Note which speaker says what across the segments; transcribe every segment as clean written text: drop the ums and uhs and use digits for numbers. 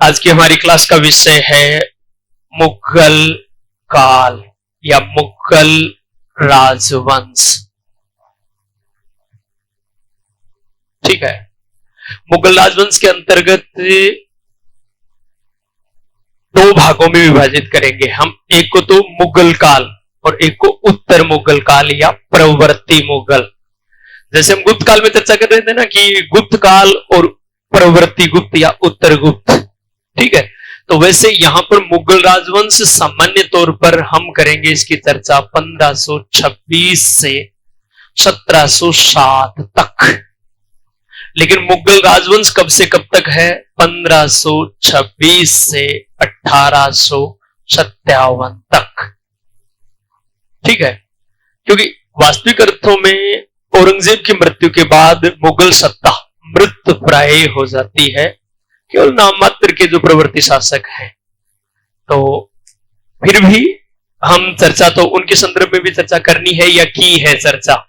Speaker 1: आज की हमारी क्लास का विषय है मुगल काल या मुगल राजवंश। ठीक है, मुगल राजवंश के अंतर्गत दो भागों में विभाजित करेंगे हम। एक को तो मुगल काल और एक को उत्तर मुगल काल या प्रवर्ती मुगल। जैसे हम गुप्त काल में चर्चा कर रहे थे ना कि गुप्त काल और प्रवर्ती गुप्त या उत्तर गुप्त, ठीक है। तो वैसे यहां पर मुगल राजवंश सामान्य तौर पर हम करेंगे इसकी चर्चा 1526 से 1707 तक। लेकिन मुगल राजवंश कब से कब तक है? 1526 से 1857 तक। ठीक है, क्योंकि वास्तविक अर्थों में औरंगजेब की मृत्यु के बाद मुगल सत्ता मृत प्राय हो जाती है, केवल नाम मात्र के जो प्रवर्ती शासक हैं। तो फिर भी हम चर्चा तो उनके संदर्भ में भी चर्चा करनी है या की है चर्चा।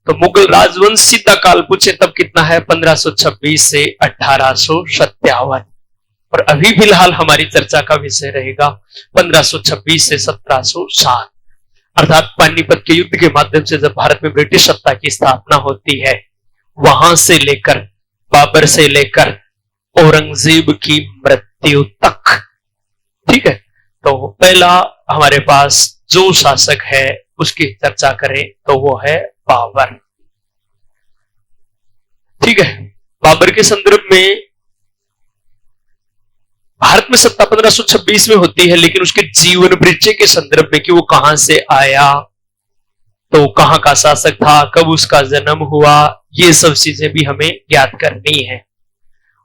Speaker 1: तो मुगल राजवंश सीधा काल पूछे तब कितना है? 1526 से 1857। और अभी फिलहाल हमारी चर्चा का विषय रहेगा 1526 से 1707, अर्थात पानीपत के युद्ध के माध्यम से जब भारत में ब्रिटिश सत्ता की स्थापना होती है, वहां से लेकर बाबर से लेकर औरंगजेब की मृत्यु तक। ठीक है, तो पहला हमारे पास जो शासक है उसकी चर्चा करें तो वो है बाबर। ठीक है, बाबर के संदर्भ में भारत में सत्ता 1526 में होती है, लेकिन उसके जीवन परिचय के संदर्भ में कि वो कहां से आया, तो कहां का शासक था, कब उसका जन्म हुआ, ये सब चीजें भी हमें ज्ञात करनी है।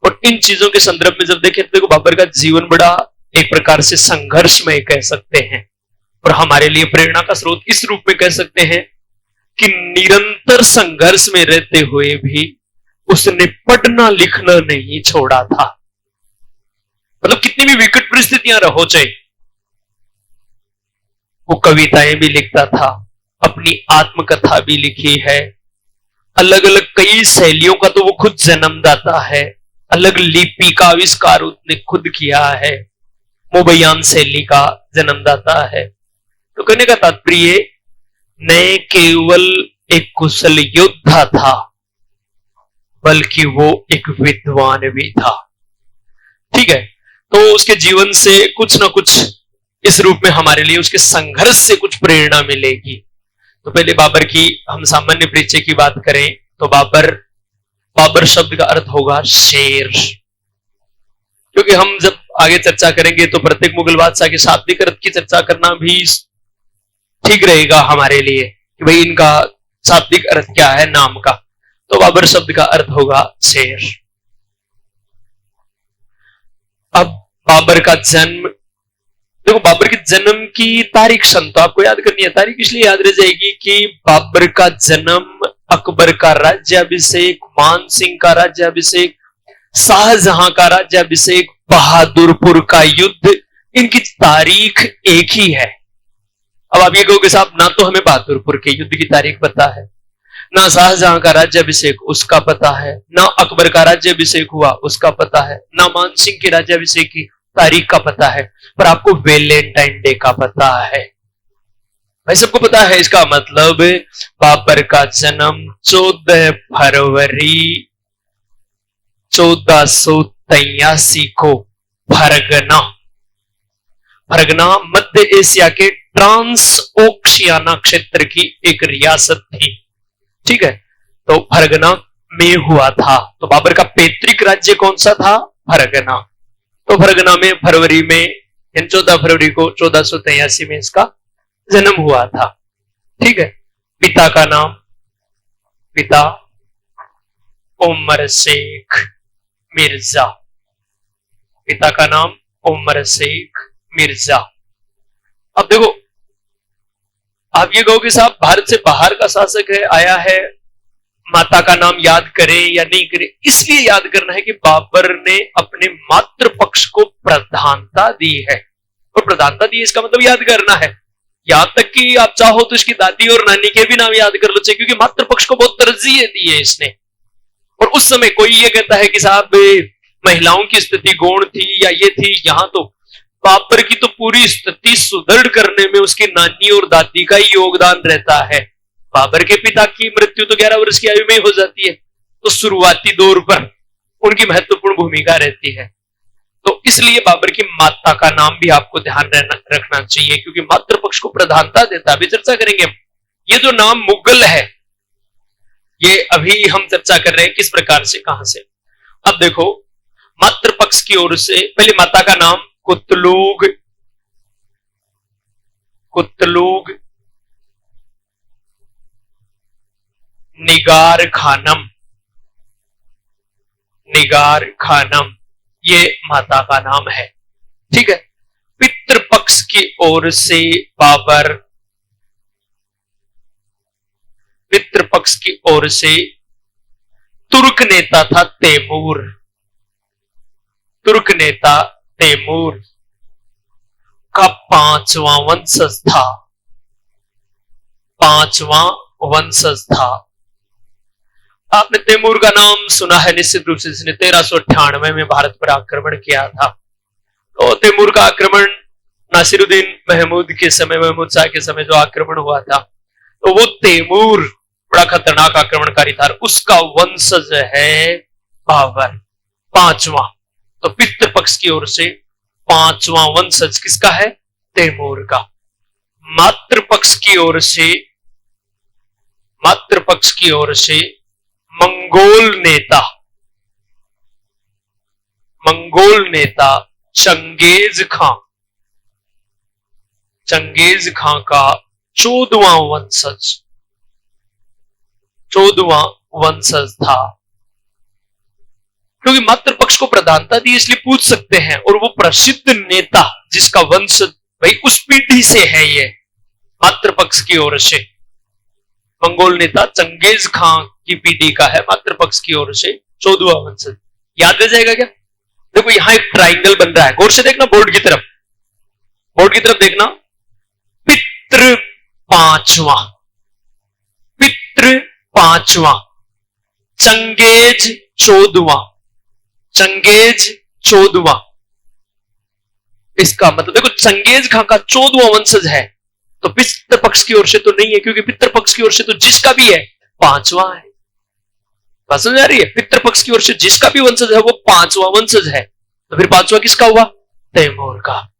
Speaker 1: और इन चीजों के संदर्भ में जब देखें तो देखो बाबर का जीवन बड़ा एक प्रकार से संघर्षमय कह सकते हैं, और हमारे लिए प्रेरणा का स्रोत इस रूप में कह सकते हैं कि निरंतर संघर्ष में रहते हुए भी उसने पढ़ना लिखना नहीं छोड़ा था। मतलब कितनी भी विकट परिस्थितियां रहो चाहे, वो कविताएं भी लिखता था, अपनी आत्मकथा भी लिखी है, अलग अलग कई शैलियों का तो वो खुद जन्मदाता है, अलग लिपि का आविष्कार उसने खुद किया है, मुबयान शैली का जन्मदाता है। तो कहने का तात्पर्य न केवल एक कुशल योद्धा था बल्कि वो एक विद्वान भी था। ठीक है, तो उसके जीवन से कुछ ना कुछ इस रूप में हमारे लिए उसके संघर्ष से कुछ प्रेरणा मिलेगी। तो पहले बाबर की हम सामान्य परिचय की बात करें तो बाबर शब्द का अर्थ होगा शेर। क्योंकि हम जब आगे चर्चा करेंगे तो प्रत्येक मुगल बादशाह के शाब्दिक अर्थ की चर्चा करना भी ठीक रहेगा हमारे लिए कि भाई इनका शाब्दिक अर्थ क्या है नाम का। तो बाबर शब्द का अर्थ होगा शेर। अब बाबर का जन्म, देखो बाबर के जन्म की तारीख सन तो आपको याद करनी है। तारीख इसलिए याद रह जाएगी कि बाबर का जन्म, अकबर का राज्याभिषेक, मान सिंह का राज्याभिषेक, शाहजहां का राज्याभिषेक, बहादुरपुर का युद्ध, इनकी तारीख एक ही है। अब आप ये कहोगे साहब ना तो हमें बहादुरपुर के युद्ध की तारीख पता है, ना शाहजहां का राज्याभिषेक उसका पता है, ना अकबर का राज्याभिषेक हुआ उसका पता है, ना मान सिंह के राज्याभिषेक की तारीख का पता है, पर आपको वैलेंटाइन डे का पता है। भाई सबको पता है, इसका मतलब बाबर का जन्म 14 फरवरी 1483 को फरगना मध्य एशिया के ट्रांस ओक्शियाना क्षेत्र की एक रियासत थी। ठीक है, तो फरगना में हुआ था। तो बाबर का पैतृक राज्य कौन सा था? फरगना। तो फरगना में फरवरी में 14 फरवरी को 1483 में इसका जन्म हुआ था। ठीक है, पिता का नाम पिता उमर शेख मिर्जा, पिता का नाम उमर शेख मिर्जा। अब देखो आप ये कहोगे साहब भारत से बाहर का शासक है, आया है, माता का नाम याद करें या नहीं करें? इसलिए याद करना है कि बाबर ने अपने मातृ पक्ष को प्रधानता दी है, और प्रधानता दी इसका मतलब याद करना है। यहां तक कि आप चाहो तो इसकी दादी और नानी के भी नाम याद कर लो, क्योंकि मातृ पक्ष को बहुत तरजीह दी है इसने। और उस समय कोई ये कहता है कि साहब महिलाओं की स्थिति गौण थी या ये थी, यहां तो बाबर की तो पूरी स्थिति सुदृढ़ करने में उसकी नानी और दादी का ही योगदान रहता है। बाबर के पिता की मृत्यु तो 11 वर्ष की आयु में ही हो जाती है, तो शुरुआती दौर पर उनकी महत्वपूर्ण भूमिका रहती है। तो इसलिए बाबर की माता का नाम भी आपको ध्यान रखना चाहिए, क्योंकि मातृपक्ष को प्रधानता देता। अभी चर्चा करेंगे हम। ये जो नाम मुगल है, ये अभी हम चर्चा कर रहे हैं किस प्रकार से, कहां से। अब देखो, मातृपक्ष की ओर से पहले माता का नाम कुतलूग, कुतलूग निगार खानम, निगार खानम, ये माता का नाम है। ठीक है। पितृपक्ष की ओर से बाबर, पितृपक्ष की ओर से तुर्क नेता था तैमूर, तुर्क नेता तैमूर का 5वां वंशज था, 5वां वंशज था। आपने तैमूर का नाम सुना है निश्चित रूप से, जिसने 1398 में भारत पर आक्रमण किया था। तो तैमूर का आक्रमण नासिरुद्दीन महमूद के समय, महमूद शाह के समय जो आक्रमण हुआ था, तो वो तैमूर बड़ा खतरनाक आक्रमणकारी था। उसका वंशज है बाबर, 5वां। तो पितृपक्ष की ओर से 5वां वंशज किसका है? तैमूर का। मातृपक्ष की ओर से, मातृपक्ष की ओर से मंगोल नेता, मंगोल नेता चंगेज खां, चंगेज खां का 14वां वंशज, 14वां वंशज था। क्योंकि मातृपक्ष को प्रधानता दी, इसलिए पूछ सकते हैं। और वो प्रसिद्ध नेता जिसका वंश भाई उस पीढ़ी से है, ये मातृपक्ष की ओर से मंगोल नेता चंगेज खां की पीढ़ी का है, मातृपक्ष की ओर से 14वां वंशज। याद रह जाएगा क्या? देखो यहां एक ट्राइंगल बन रहा है, गौर से देखना, बोर्ड की तरफ, बोर्ड की तरफ देखना। पितृ 5वां, पितृ 5वां, चंगेज 14वां, चंगेज 14वां। इसका मतलब देखो, चंगेज खां का 14वां वंशज है, तो पितृपक्ष की ओर से तो नहीं है, क्योंकि पितृपक्ष की ओर से तो जिसका भी है 5वां है। बात समझ आ रही है? पितृपक्ष की ओर से जिसका भी वंशज है वो 5वां वंशज है, तो फिर 5वां किसका हुआ? तैमूर का।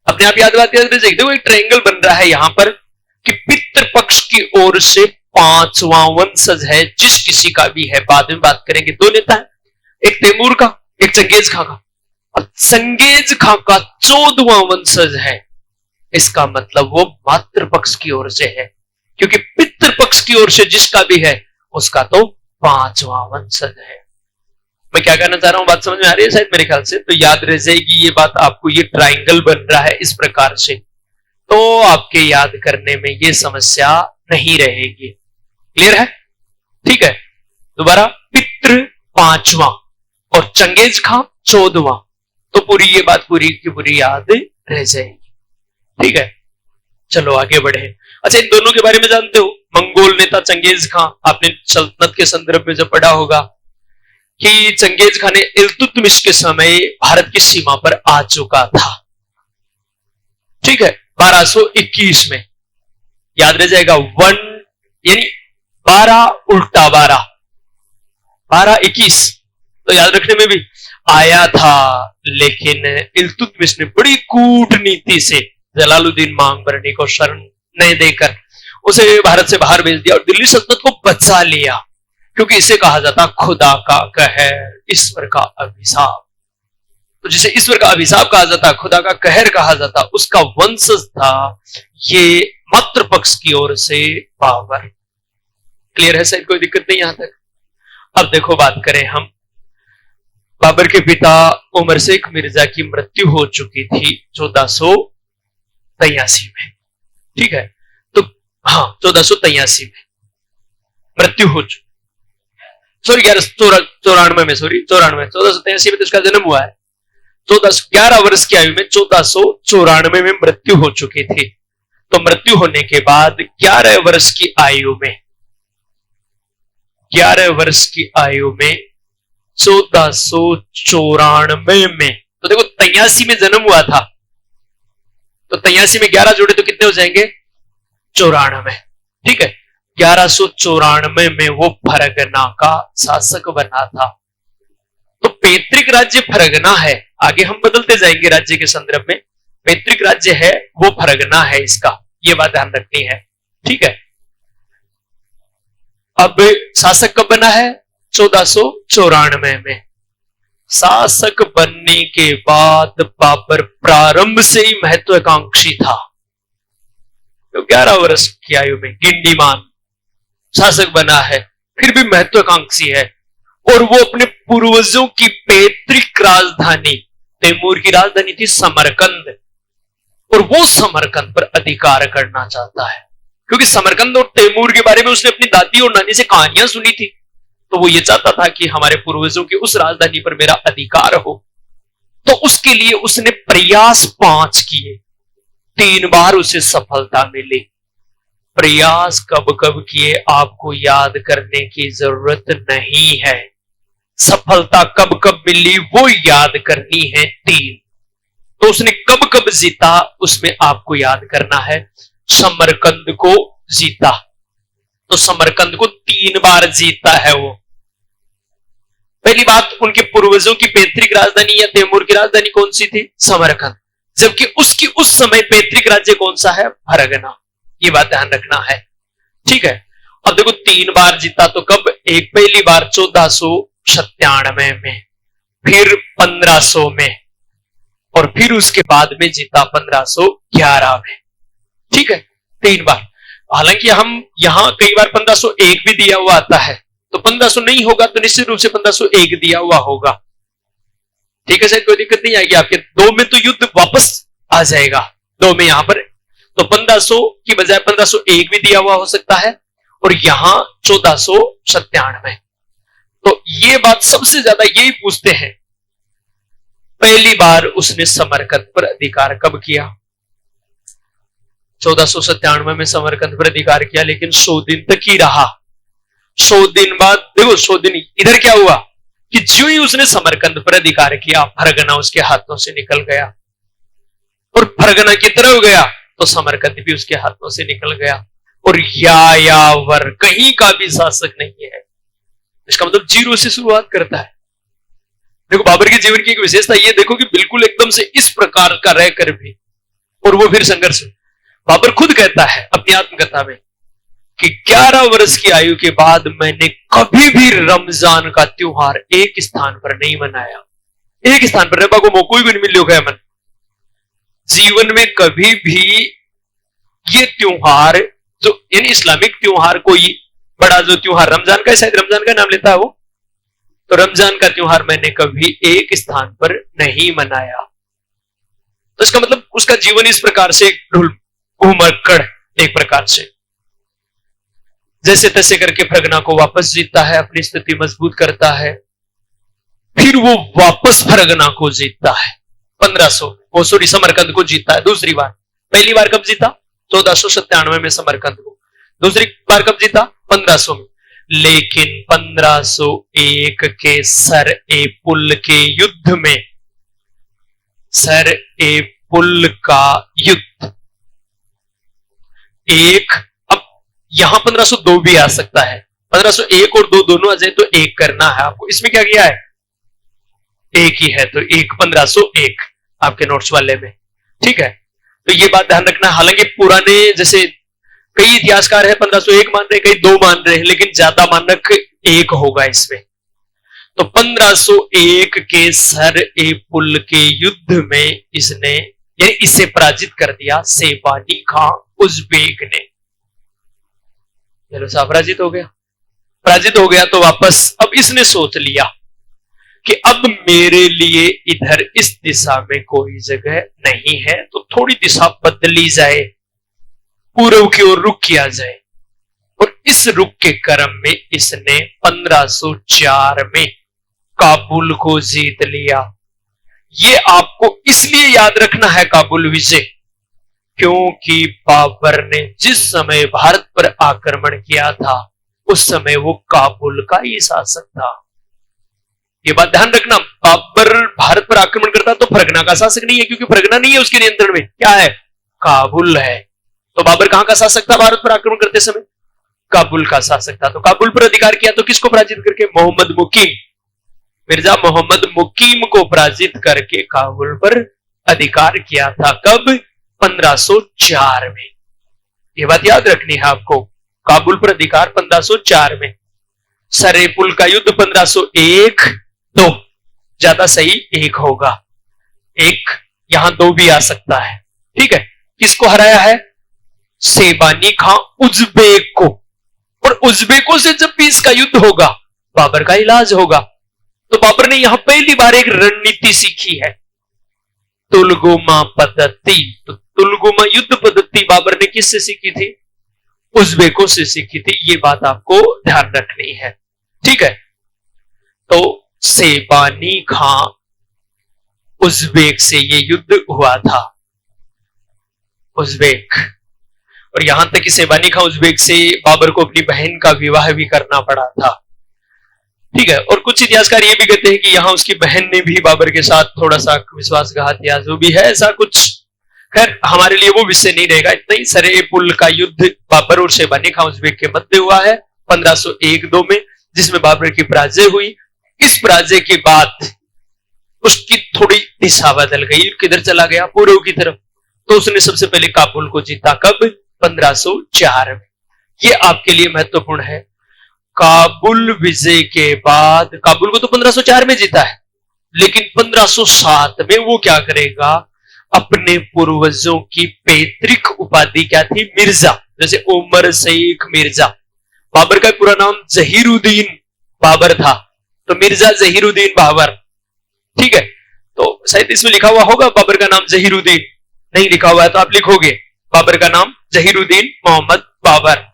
Speaker 1: अपने आप याद रह जाएगी। देखो एक ट्रायंगल बन रहा है यहां पर कि पितृपक्ष की ओर से 5वां वंशज है, जिस किसी का भी है। बाद में बात करेंगे। 2 नेता है, एक तैमूर का, एक चंगेज खां का। और चंगेज खां का 14वां वंशज है, इसका मतलब वो मातृपक्ष की ओर से है, क्योंकि पितृपक्ष की ओर से जिसका भी है उसका तो 5वां वंशज है। मैं क्या कहना चाह रहा हूं, बात समझ में आ रही है शायद मेरे ख्याल से? तो याद रह जाएगी ये बात आपको। ये ट्राइंगल बन रहा है इस प्रकार से, तो आपके याद करने में ये समस्या नहीं रहेगी। क्लियर है? ठीक है। दोबारा, पितृ 5वां और चंगेज खां 14वां, तो पूरी ये बात पूरी की पूरी याद रह जाएगी। ठीक है, चलो आगे बढ़े। अच्छा, इन दोनों के बारे में जानते हो? मंगोल नेता चंगेज खां, आपने सल्तनत के संदर्भ में जब पढ़ा होगा कि चंगेज खां ने इल्तुतमिश के समय भारत की सीमा पर आ चुका था। ठीक है, 1221 में। याद रह जाएगा, 1 यानी 12 उल्टा 12, 1221, तो याद रखने में भी आया था। लेकिन इल्तुतमिश ने बड़ी कूटनीति से जलालुद्दीन मांगबरनी को शरण नहीं देकर उसे भारत से बाहर भेज दिया और दिल्ली सल्तनत को बचा लिया, क्योंकि इसे कहा जाता खुदा का कहर, ईश्वर का अभिशाप। तो जिसे ईश्वर का अभिशाप कहा जाता, खुदा का कहर कहा जाता, उसका वंशज था ये मातृपक्ष की ओर से बाबर। क्लियर है शायद? कोई दिक्कत नहीं यहां तक? अब देखो, बात करें हम। बाबर के पिता उमर शेख मिर्जा की मृत्यु हो चुकी थी 1483 में। ठीक है, तो हाँ 1483 में मृत्यु हो चुकी, सॉरी 1194 में, सॉरी 1483 में तो इसका जन्म हुआ है। 11 वर्ष की आयु में 1494 में मृत्यु हो चुकी थी। तो मृत्यु होने के बाद 11 वर्ष की आयु में, 11 वर्ष की आयु में 1494 में। तो देखो 83 में जन्म हुआ था, तो 83 में 11 जोड़े तो कितने हो जाएंगे? 94। ठीक है, 1194 में वो फरगना का शासक बना था। तो पैतृक राज्य फरगना है, आगे हम बदलते जाएंगे राज्य के संदर्भ में। पैतृक राज्य है वो फरगना है इसका, ये बात ध्यान रखनी है। ठीक है, अब शासक कब बना है? 1494 में। शासक बनने के बाद बाबर प्रारंभ से ही महत्वाकांक्षी था। तो 11 वर्ष की आयु में गिंडीमान शासक बना है, फिर भी महत्वाकांक्षी है। और वो अपने पूर्वजों की पैतृक राजधानी, तैमूर की राजधानी थी समरकंद, और वो समरकंद पर अधिकार करना चाहता है। क्योंकि समरकंद और तैमूर के बारे में उसने अपनी दादी और नानी से कहानियां सुनी थी, तो वो ये चाहता था कि हमारे पूर्वजों की उस राजधानी पर मेरा अधिकार हो। तो उसके लिए उसने प्रयास 5 किए, 3 बार उसे सफलता मिली। प्रयास कब कब किए आपको याद करने की जरूरत नहीं है, सफलता कब कब मिली वो याद करनी है। 3। तो उसने कब कब जीता उसमें आपको याद करना है। समरकंद को जीता, तो समरकंद को 3 बार जीता है वो। पहली बात, उनके पूर्वजों की पैतृक राजधानी या तैमूर की राजधानी कौन सी थी? समरकंद। जबकि उसकी उस समय पैतृक राज्य कौन सा है? फरगना। ये बात ध्यान रखना है। ठीक है, अब देखो 3 बार जीता, तो कब? एक पहली बार 1497 में, फिर 1500 में, और फिर उसके बाद में जीता 1511 में। ठीक है, 3 बार। हालांकि हम यहां कई बार 1501 भी दिया हुआ आता है, तो 1500 नहीं होगा तो निश्चित रूप से 1501 दिया हुआ होगा। ठीक है, शायद कोई दिक्कत नहीं आएगी आपके। 2 में तो युद्ध वापस आ जाएगा, 2 में यहां पर, तो 1500 की बजाय 1501 भी दिया हुआ हो सकता है, और यहां 1497। तो ये बात सबसे ज्यादा यही पूछते हैं, पहली बार उसने समरकंद पर अधिकार कब किया? 1497 में समरकंद पर अधिकार किया, लेकिन 100 दिन तक ही रहा। 100 दिन बाद देखो, 100 दिन इधर क्या हुआ कि जो ही उसने समरकंद पर अधिकार किया, फरगना उसके हाथों से निकल गया, और फरगना की तरफ गया तो समरकंद भी उसके हाथों से निकल गया, और यायावर कहीं का भी शासक नहीं है। इसका मतलब 0 से शुरुआत करता है। देखो बाबर के जीवन की एक विशेषता ये देखो कि बिल्कुल एकदम से इस प्रकार का रहकर भी, और वो फिर संघर्ष। बाबर खुद कहता है अपनी आत्मकथा में कि 11 वर्ष की आयु के बाद मैंने कभी भी रमजान का त्योहार एक स्थान पर नहीं मनाया। एक स्थान पर रहबा को मौका भी नहीं मिलो गया मन। जीवन में कभी भी ये त्योहार, जो यानी इस्लामिक त्योहार, कोई बड़ा जो त्योहार रमजान का, शायद रमजान का नाम लेता है वो, तो रमजान का त्योहार मैंने कभी एक स्थान पर नहीं मनाया। तो इसका मतलब उसका जीवन इस प्रकार से घुमक्कड़, एक प्रकार से जैसे तैसे करके फरगना को वापस जीतता है, अपनी स्थिति मजबूत करता है, फिर वो वापस फरगना को जीतता है 1500 समरकंद को जीतता है दूसरी बार। पहली बार कब जीता? 1497 में समरकंद को। दूसरी बार कब जीता? 1500 में। लेकिन 1501 के सर ए पुल के युद्ध में, सर ए पुल का युद्ध, एक, अब यहां 1502 भी आ सकता है, 1501 और 2 दोनों आ जाए तो 1 करना है आपको। इसमें क्या किया है? 1 ही है, तो 1 1501 आपके नोट्स वाले में। ठीक है, तो ये बात ध्यान रखना। हालांकि पुराने जैसे कई इतिहासकार है 1501 मान रहे, कई 2 मान रहे हैं, लेकिन ज्यादा मानक 1 होगा इसमें। तो 1501 के सर ए पुल के युद्ध में इसने, यानी इसे पराजित कर दिया सेबानी खां उज़्बेक ने। चलो पराजित हो गया, पराजित हो गया तो वापस अब इसने सोच लिया कि अब मेरे लिए इधर इस दिशा में कोई जगह नहीं है, तो थोड़ी दिशा बदली जाए, पूर्व की ओर रुख किया जाए। और इस रुख के क्रम में इसने 1504 में काबुल को जीत लिया। ये आपको इसलिए याद रखना है काबुल विजय, क्योंकि बाबर ने जिस समय भारत पर आक्रमण किया था उस समय वो काबुल का ही शासक था। ये बात ध्यान रखना। बाबर भारत पर आक्रमण करता तो फरगना का शासक नहीं है, क्योंकि फरगना नहीं है उसके नियंत्रण में, क्या है, काबुल है। तो बाबर कहां का शासक था भारत पर आक्रमण करते समय? काबुल का शासक था। तो काबुल पर अधिकार किया तो किसको पराजित करके? मोहम्मद मुकीम, मिर्जा मोहम्मद मुकीम को पराजित करके काबुल पर अधिकार किया था। कब? 1504 में। ये बात याद रखनी है आपको, काबुल पर अधिकार 1504 में। सरेपुल का युद्ध 1501, 2 ज्यादा सही 1 होगा, 1 यहां 2 भी आ सकता है। ठीक है, किसको हराया है? सेबानी खां उज्बेक को। और उज्बेकों से जब भी इसका युद्ध होगा बाबर का इलाज होगा। तो बाबर ने यहां पहली बार एक रणनीति सीखी है, तुलगुमा पद्धति। तो तुलगुमा युद्ध पद्धति बाबर ने किससे सीखी थी? उज्बेकों से सीखी थी। ये बात आपको ध्यान रखनी है। ठीक है, तो सेबानी खां उज्बेक से ये युद्ध हुआ था, उज्बेक। और यहां तक कि सेबानी खां उज्बेक से बाबर को अपनी बहन का विवाह भी करना पड़ा था। ठीक है, और कुछ इतिहासकार ये भी कहते हैं कि यहां उसकी बहन ने भी बाबर के साथ थोड़ा सा विश्वासघात या जो भी है ऐसा कुछ। खैर, हमारे लिए वो विषय नहीं रहेगा। इतना ही, सरेपुल का युद्ध बाबर और सेबानी खां उज्बेक के मध्य हुआ है 1501-2 में, जिसमें बाबर की पराजय हुई। इस पराजय के बाद उसकी थोड़ी दिशा बदल गई, किधर चला गया? पूर्व की तरफ। तो उसने सबसे पहले काबुल को जीता। कब? 1504 में। ये आपके लिए महत्वपूर्ण है। काबुल विजय के बाद, काबुल को तो 1504 में जीता है, लेकिन 1507 में वो क्या करेगा? अपने पूर्वजों की पैतृक उपाधि क्या थी? मिर्जा। जैसे उमर शेख मिर्जा, बाबर का पूरा नाम जहीरुद्दीन बाबर था, तो मिर्जा जहीरुद्दीन बाबर। ठीक है, तो शायद इसमें लिखा हुआ होगा बाबर का नाम जहीरुद्दीन, नहीं लिखा हुआ है तो आप लिखोगे बाबर का नाम जहीरुद्दीन मोहम्मद बाबर।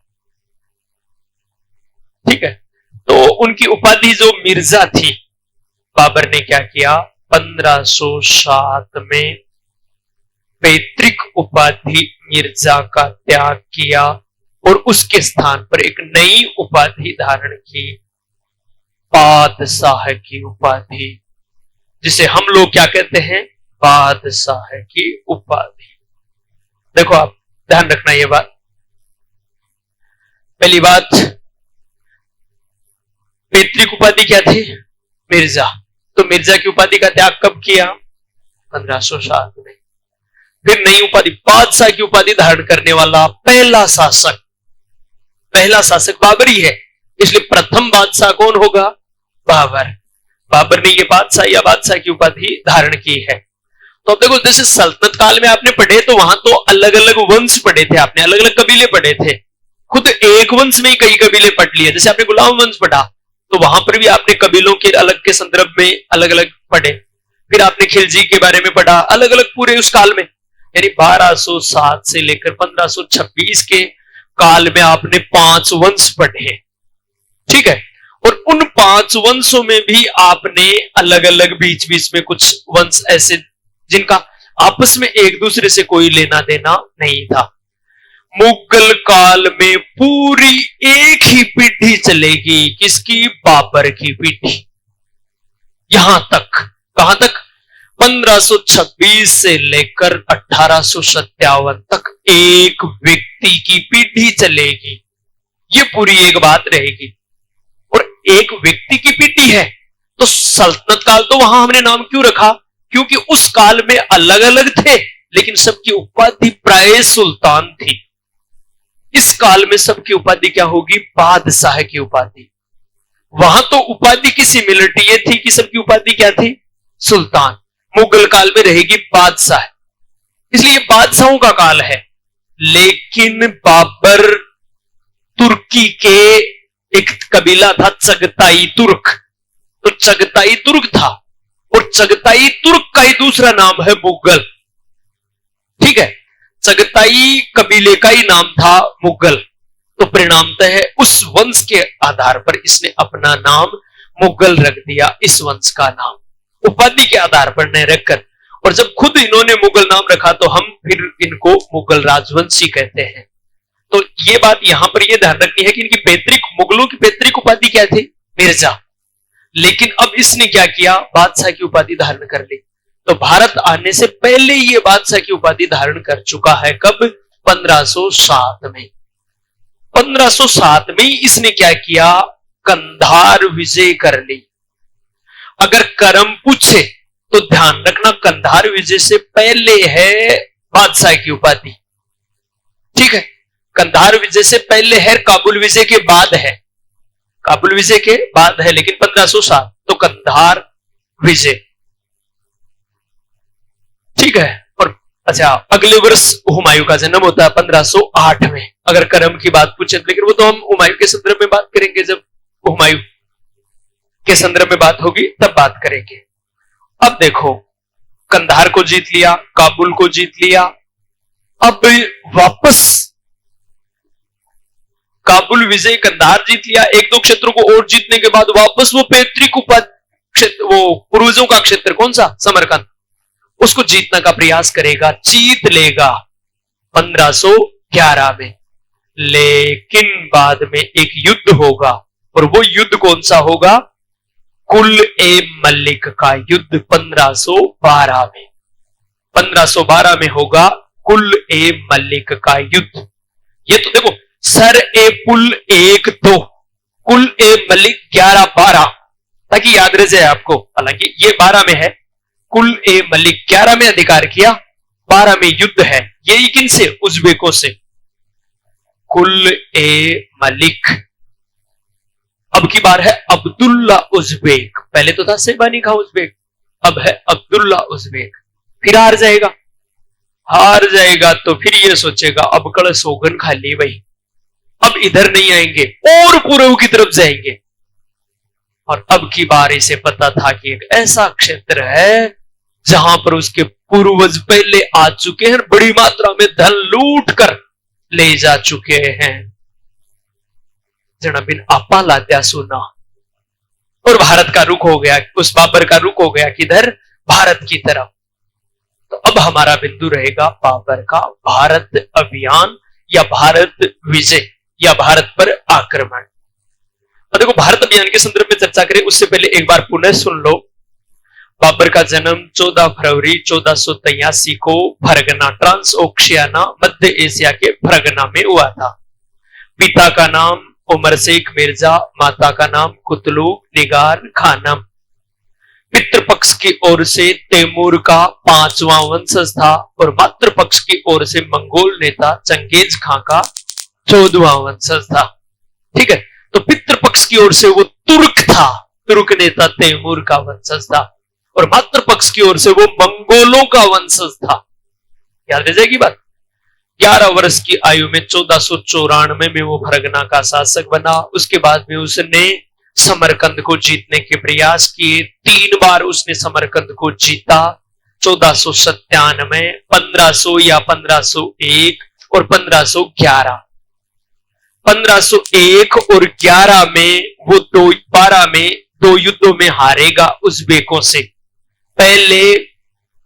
Speaker 1: ठीक है, तो उनकी उपाधि जो मिर्जा थी, बाबर ने क्या किया? 1507 में पैतृक उपाधि मिर्जा का त्याग किया और उसके स्थान पर एक नई उपाधि धारण की, बादशाह की उपाधि, जिसे हम लोग क्या कहते हैं? बादशाह की उपाधि। देखो, आप ध्यान रखना ये बात। पहली बात, पैतृक उपाधि क्या थी? मिर्जा। तो मिर्जा की उपाधि का त्याग कब किया? 1507 में। फिर नई उपाधि, बादशाह की उपाधि धारण करने वाला पहला शासक बाबर ही है, इसलिए प्रथम बादशाह कौन होगा? बाबर। बाबर ने ये बादशाह की उपाधि धारण की है। तो अब देखो, जैसे सल्तनत काल में आपने पढ़े तो वहां तो अलग अलग वंश पढ़े थे, आपने अलग अलग कबीले पढ़े थे। खुद एक वंश में ही कई कबीले पढ़ लिए। जैसे आपने गुलाम वंश पढ़ा तो वहां पर भी आपने कबीलों के अलग के संदर्भ में अलग अलग पढ़े। फिर आपने खिलजी के बारे में पढ़ा, अलग अलग पूरे उस काल में, यानी 1207 से लेकर 1526 के काल में आपने 5 वंश पढ़े। ठीक है, और उन 5 वंशों में भी आपने अलग अलग बीच बीच में कुछ वंश ऐसे जिनका आपस में एक दूसरे से कोई लेना देना नहीं था। मुगल काल में पूरी एक ही पीढ़ी चलेगी, किसकी? बाबर की पीढ़ी। यहां तक, कहां तक? 1526 से लेकर 1857 तक एक व्यक्ति की पीढ़ी चलेगी। ये पूरी एक बात रहेगी। और एक व्यक्ति की पीढ़ी है तो सल्तनत काल तो वहां हमने नाम क्यों रखा? क्योंकि उस काल में अलग अलग थे, लेकिन सबकी उपाधि प्राय सुल्तान थी। इस काल में सबकी उपाधि क्या होगी? बादशाह की उपाधि। वहां तो उपाधि की सिमिलरिटी ये थी कि सबकी उपाधि क्या थी? सुल्तान। मुगल काल में रहेगी बादशाह, इसलिए बादशाहों का काल है। लेकिन बाबर तुर्की के एक कबीला था चगताई तुर्क, तो चगताई तुर्क था, और चगताई तुर्क का ही दूसरा नाम है मुगल। ठीक है, चगताई कबीले का ही नाम था मुगल। तो परिणामतः उस वंश के आधार पर इसने अपना नाम मुगल रख दिया, इस वंश का नाम उपाधि के आधार पर नहीं रखकर। और जब खुद इन्होंने मुगल नाम रखा तो हम फिर इनको मुगल राजवंशी कहते हैं। तो ये बात यहां पर यह ध्यान रखनी है कि इनकी पैतृक, मुगलों की पैतृक उपाधि क्या थी? मिर्जा। लेकिन अब इसने क्या किया, बादशाह की उपाधि धारण कर ली। तो भारत आने से पहले ये बादशाह की उपाधि धारण कर चुका है। कब? 1507 में। 1507 में इसने क्या किया, कंधार विजय कर ली। अगर कर्म पूछे तो ध्यान रखना, कंधार विजय से पहले है बादशाह की उपाधि। ठीक है, कंधार विजय से पहले है, काबुल विजय के बाद है, काबुल विजय के बाद है, लेकिन 1507 तो कंधार विजय। ठीक है। और अच्छा, अगले वर्ष हुमायूं का जन्म होता है 1508 में, अगर कर्म की बात पूछे, लेकिन वो तो हम हुमायूं के संदर्भ में बात करेंगे, जब हुमायूं के संदर्भ में बात होगी तब बात करेंगे। अब देखो, कंधार को जीत लिया, काबुल को जीत लिया, अब वापस काबुल विजय, कंधार जीत लिया, एक दो क्षेत्रों को और जीतने के बाद वापस वो पैतृक क्षेत्र, वो पूर्वजों का क्षेत्र कौन सा, समरकंद, उसको जीतने का प्रयास करेगा, जीत लेगा 1511 में। लेकिन बाद में एक युद्ध होगा, और वो युद्ध कौन सा होगा, कुल ए मलिक का युद्ध 1512 में। 1512 में होगा कुल ए मलिक का युद्ध। ये तो देखो, सर ए पुल 1 2, कुल ए मलिक 11 12, ताकि याद रह जाए आपको। हालांकि ये 12 में है, कुल ए मलिक 11 में अधिकार किया, 12 में युद्ध है। ये किन से, उज्बेकों से। कुल ए मलिक, अब की बार है अब्दुल्ला उज्बेक। पहले तो था सेबानी खां उज्बेक, अब है अब्दुल्ला उज्बेक। फिर हार जाएगा, हार जाएगा तो फिर ये सोचेगा अब कल सोगन खा ली भाई, अब इधर नहीं आएंगे और पूर्व की तरफ जाएंगे। और अब की बार इसे पता था कि एक ऐसा क्षेत्र है जहां पर उसके पूर्वज पहले आ चुके हैं, बड़ी मात्रा में धन लूट कर ले जा चुके हैं। जना बिन आपा लाद्या सुना, और भारत का रुख हो गया, उस बाबर का रुख हो गया किधर, भारत की तरफ। तो अब हमारा बिंदु रहेगा बाबर का भारत अभियान, या भारत विजय, या भारत पर आक्रमण। तो देखो, भारत अभियान के संदर्भ में चर्चा करें उससे पहले एक बार पुनः सुन लो। बाबर का जन्म 14 फरवरी 1483 को फरगना, ट्रांस ओशियाना, मध्य एशिया के फरगना में हुआ था। पिता का नाम उमर शेख मिर्जा, माता का नाम कुतलू निगार खानम। पितृपक्ष की ओर से तैमूर का 5वां वंशज था, और मातृपक्ष की ओर से मंगोल नेता चंगेज खां का 14वां वंशज था। ठीक है, तो पितृपक्ष की ओर से वो तुर्क था, तुर्क नेता तैमूर का वंशज था, और मातृपक्ष की ओर से वो मंगोलों का वंशज था। याद रह जाएगी बात। 11 वर्ष की आयु में 1494 में वो फरगना का शासक बना। उसके बाद में उसने समरकंद को जीतने के प्रयास किए, 3 बार उसने समरकंद को जीता। 1497, 1500 या 1501 और 1511। 1501 और 11 में वो 12 में 2 युद्धों में हारेगा उज्बेकों से। पहले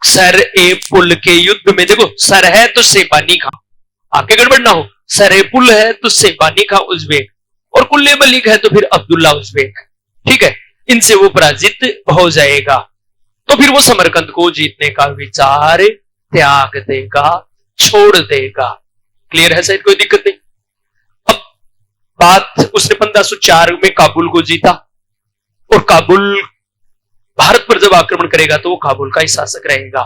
Speaker 1: सर ए पुल के युद्ध में, देखो सर है तो सेबानी खां, आपके गड़बड़ ना हो, सर ए पुल है तो सेबानी खां उज्बेक, और कुल्ले मलिक है तो फिर अब्दुल्ला उज्बेक। ठीक है, इनसे वो पराजित हो जाएगा। तो फिर वो समरकंद को जीतने का विचार त्याग देगा, छोड़ देगा। क्लियर है शायद, कोई दिक्कत नहीं। अब बात, उसने 1504 में काबुल को जीता, और काबुल भारत पर जब आक्रमण करेगा तो वो काबुल का ही शासक रहेगा।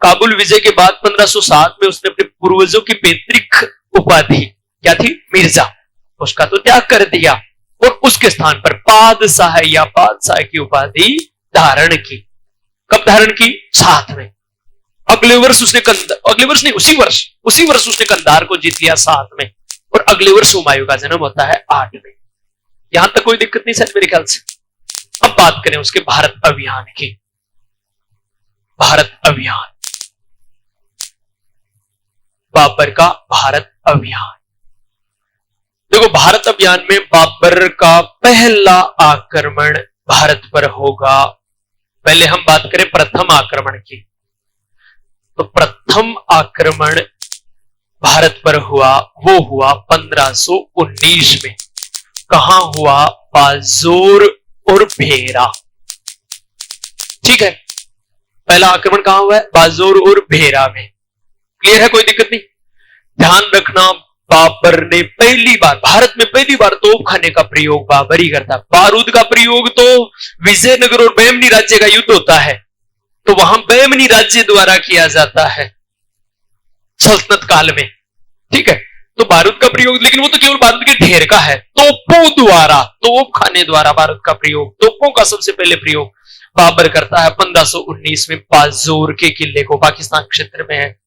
Speaker 1: काबुल विजय के बाद 1507 में उसने अपने पूर्वजों की पैतृक उपाधि क्या थी, मिर्जा, उसका तो त्याग कर दिया, और उसके स्थान पर बादशाह या बादशाह की उपाधि धारण की। कब धारण की? 7 में। अगले वर्ष उसने अगले वर्ष नहीं, उसी वर्ष उसने कंधार को जीत लिया 7 में, और अगले वर्ष हुमायूं का जन्म होता है 8 में। यहां तक कोई दिक्कत नहीं शायद मेरे ख्याल से। अब बात करें उसके भारत अभियान की। भारत अभियान, बाबर का भारत अभियान। देखो, भारत अभियान में बाबर का पहला आक्रमण भारत पर होगा। पहले हम बात करें प्रथम आक्रमण की, तो प्रथम आक्रमण भारत पर हुआ, वो हुआ 1519 में। कहां हुआ? बाजोर और भेरा। ठीक है, पहला आक्रमण कहां हुआ है? बाजोर और भेरा में। क्लियर है, कोई दिक्कत नहीं। ध्यान रखना, बाबर ने पहली बार, भारत में पहली बार तोपखाने का प्रयोग बाबर ही करता। बारूद का प्रयोग तो विजयनगर और बेमनी राज्य का युद्ध होता है, तो वहां बेमनी राज्य द्वारा किया जाता है सल्तनत काल में। ठीक है, तो बारूद का प्रयोग, लेकिन वो तो केवल बारूद के ढेर का है। तोपों द्वारा, तोपखाने द्वारा बारूद का प्रयोग, तोपों का सबसे पहले प्रयोग बाबर करता है 1519 में बाजोर के किले को, पाकिस्तान क्षेत्र में है।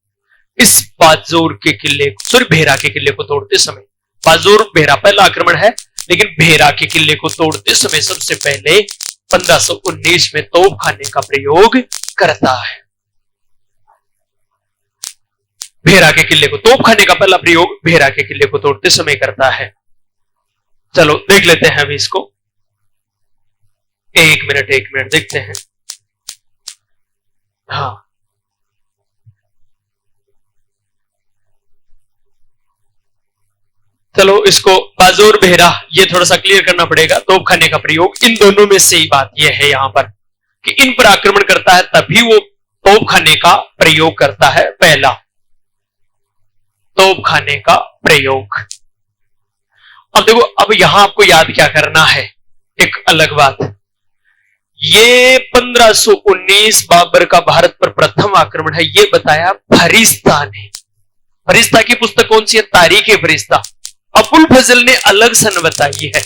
Speaker 1: इस बाजोर के किले को, सॉरी भेरा के किले को तोड़ते समय, बाजोर भेरा पहला आक्रमण है, लेकिन भेरा के किले को तोड़ते समय सबसे पहले 1519 में तोपखाने का प्रयोग करता है। भेरा के किले को, तोपखाने का पहला प्रयोग भेरा के किले को तोड़ते समय करता है। चलो देख लेते हैं अभी इसको, एक मिनट देखते हैं। हाँ, चलो इसको बाजोर भेरा ये थोड़ा सा क्लियर करना पड़ेगा। तोपखाने का प्रयोग, इन दोनों में से ही बात यह है यहां पर कि इन पर आक्रमण करता है तभी वो तोपखाने का प्रयोग करता है। पहला तोपखाने का प्रयोग। अब देखो, अब यहां आपको याद क्या करना है, एक अलग बात, ये 1519 बाबर का भारत पर प्रथम आक्रमण है, ये बताया फरिश्ता ने। फरिश्ता की पुस्तक कौन सी है? तारीख ए फरिश्ता। अबुल फजल ने अलग सन बताई है।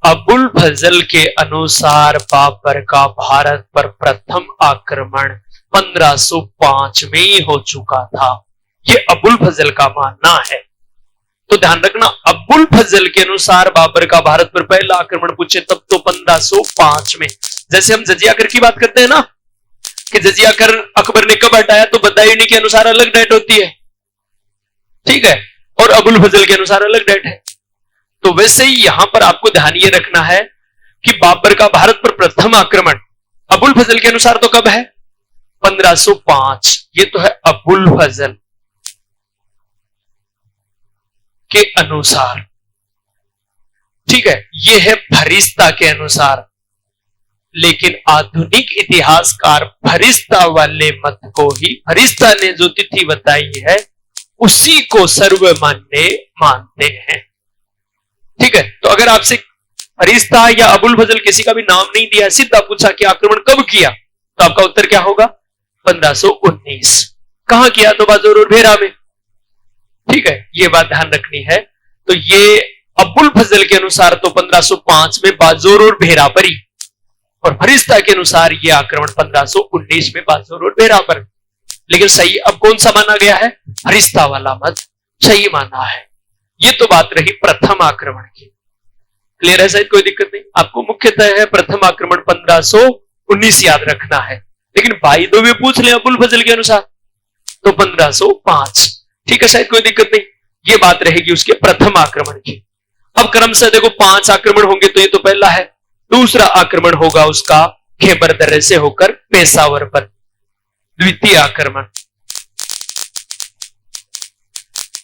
Speaker 1: अबुल फजल के अनुसार बाबर का भारत पर प्रथम आक्रमण 1505 में ही हो चुका था, ये अबुल फजल का मानना है। तो ध्यान रखना, अबुल फजल के अनुसार बाबर का भारत पर पहला आक्रमण पूछे तब तो 1505 में। जैसे हम जजिया कर की बात करते हैं ना, कि जजिया कर अकबर ने कब हटाया, तो बदायूनी के अनुसार अलग डेट होती है, ठीक है, और अबुल फजल के अनुसार अलग डेट है। तो वैसे ही यहां पर आपको ध्यान ये रखना है कि बाबर का भारत पर प्रथम आक्रमण अबुल फजल के अनुसार तो कब है? 1505। ये तो है अबुल फजल के अनुसार, ठीक है, ये है फरिश्ता के अनुसार। लेकिन आधुनिक इतिहासकार फरिश्ता वाले मत को ही, फरिश्ता ने जो तिथि बताई है उसी को सर्वमान्य मानते हैं। ठीक है, तो अगर आपसे फरिश्ता या अबुल फजल किसी का भी नाम नहीं दिया, सीधा पूछा कि आक्रमण कब किया, तो आपका उत्तर क्या होगा? 1519। कहां किया? तो बाजोर और भेरा में। ठीक है, ये बात ध्यान रखनी है। तो ये अबुल फजल के अनुसार तो 1505 में बाजोर और भेरा पर ही, और फरिश्ता के अनुसार ये आक्रमण 1519 में बाजोर और भेरा पर। लेकिन सही अब कौन सा माना गया है? फरिश्ता वाला मत सही माना है। ये तो बात रही प्रथम आक्रमण की। क्लियर है? शायद कोई दिक्कत नहीं। आपको मुख्यतः है प्रथम आक्रमण 1519 याद रखना है, लेकिन भाई दो भी पूछ ले अबुल फजल के अनुसार तो 1505। ठीक है, शायद कोई दिक्कत नहीं। ये बात रहेगी उसके प्रथम आक्रमण की। अब क्रमशः देखो 5 आक्रमण होंगे, तो ये तो पहला है। दूसरा आक्रमण होगा उसका खैबर दर्रे से होकर पेशावर पर। द्वितीय आक्रमण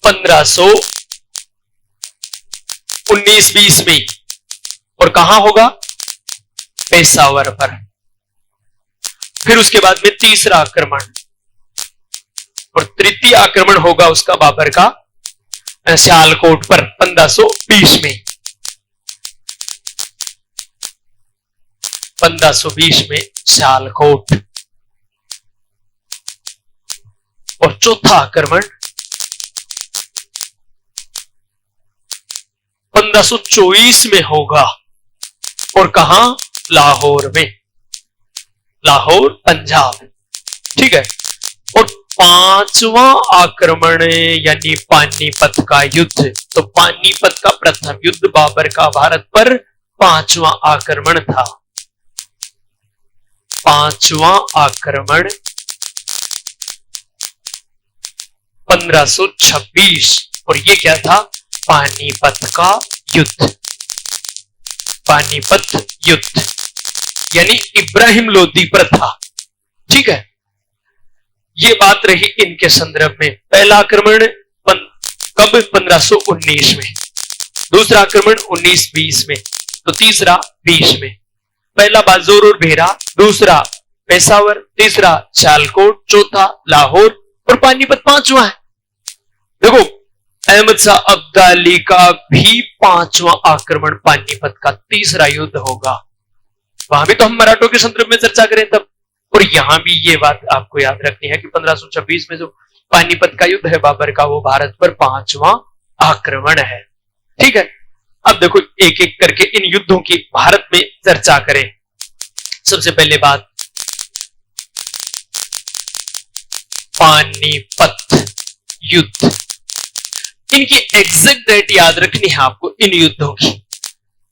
Speaker 1: 1519-20 में, और कहां होगा? पेशावर पर। फिर उसके बाद में तीसरा आक्रमण, और तृतीय आक्रमण होगा उसका बाबर का सियालकोट पर 1520 में। 1520 में सियालकोट। और चौथा आक्रमण 1524 में होगा, और कहां? लाहौर में, लाहौर पंजाब। ठीक है, और 5वां आक्रमण यानी पानीपत का युद्ध। तो पानीपत का प्रथम युद्ध बाबर का भारत पर 5वां आक्रमण था। 5वां आक्रमण 1526, और ये क्या था? पानीपत का युद्ध। पानीपत युद्ध यानी इब्राहिम लोदी पर था। ठीक है, ये बात रही इनके संदर्भ में। पहला आक्रमण कब? 1519 में। दूसरा आक्रमण 1920 में। तो तीसरा 20 में। पहला बाजोर और भेरा, दूसरा पेशावर, तीसरा सियालकोट, चौथा लाहौर और पानीपत पांचवा है। देखो अहमद शाह अब्दाली का भी पांचवा आक्रमण पानीपत का तीसरा युद्ध होगा। वहां भी तो हम मराठों के संदर्भ में चर्चा करें तब, और यहां भी ये बात आपको याद रखनी है कि 1526 में जो पानीपत का युद्ध है बाबर का, वो भारत पर पांचवा आक्रमण है। ठीक है, अब देखो एक एक करके इन युद्धों की भारत में चर्चा करें। सबसे पहले बात, पानीपत युद्ध, इनकी एग्जैक्ट डेट याद रखनी है आपको इन युद्धों की,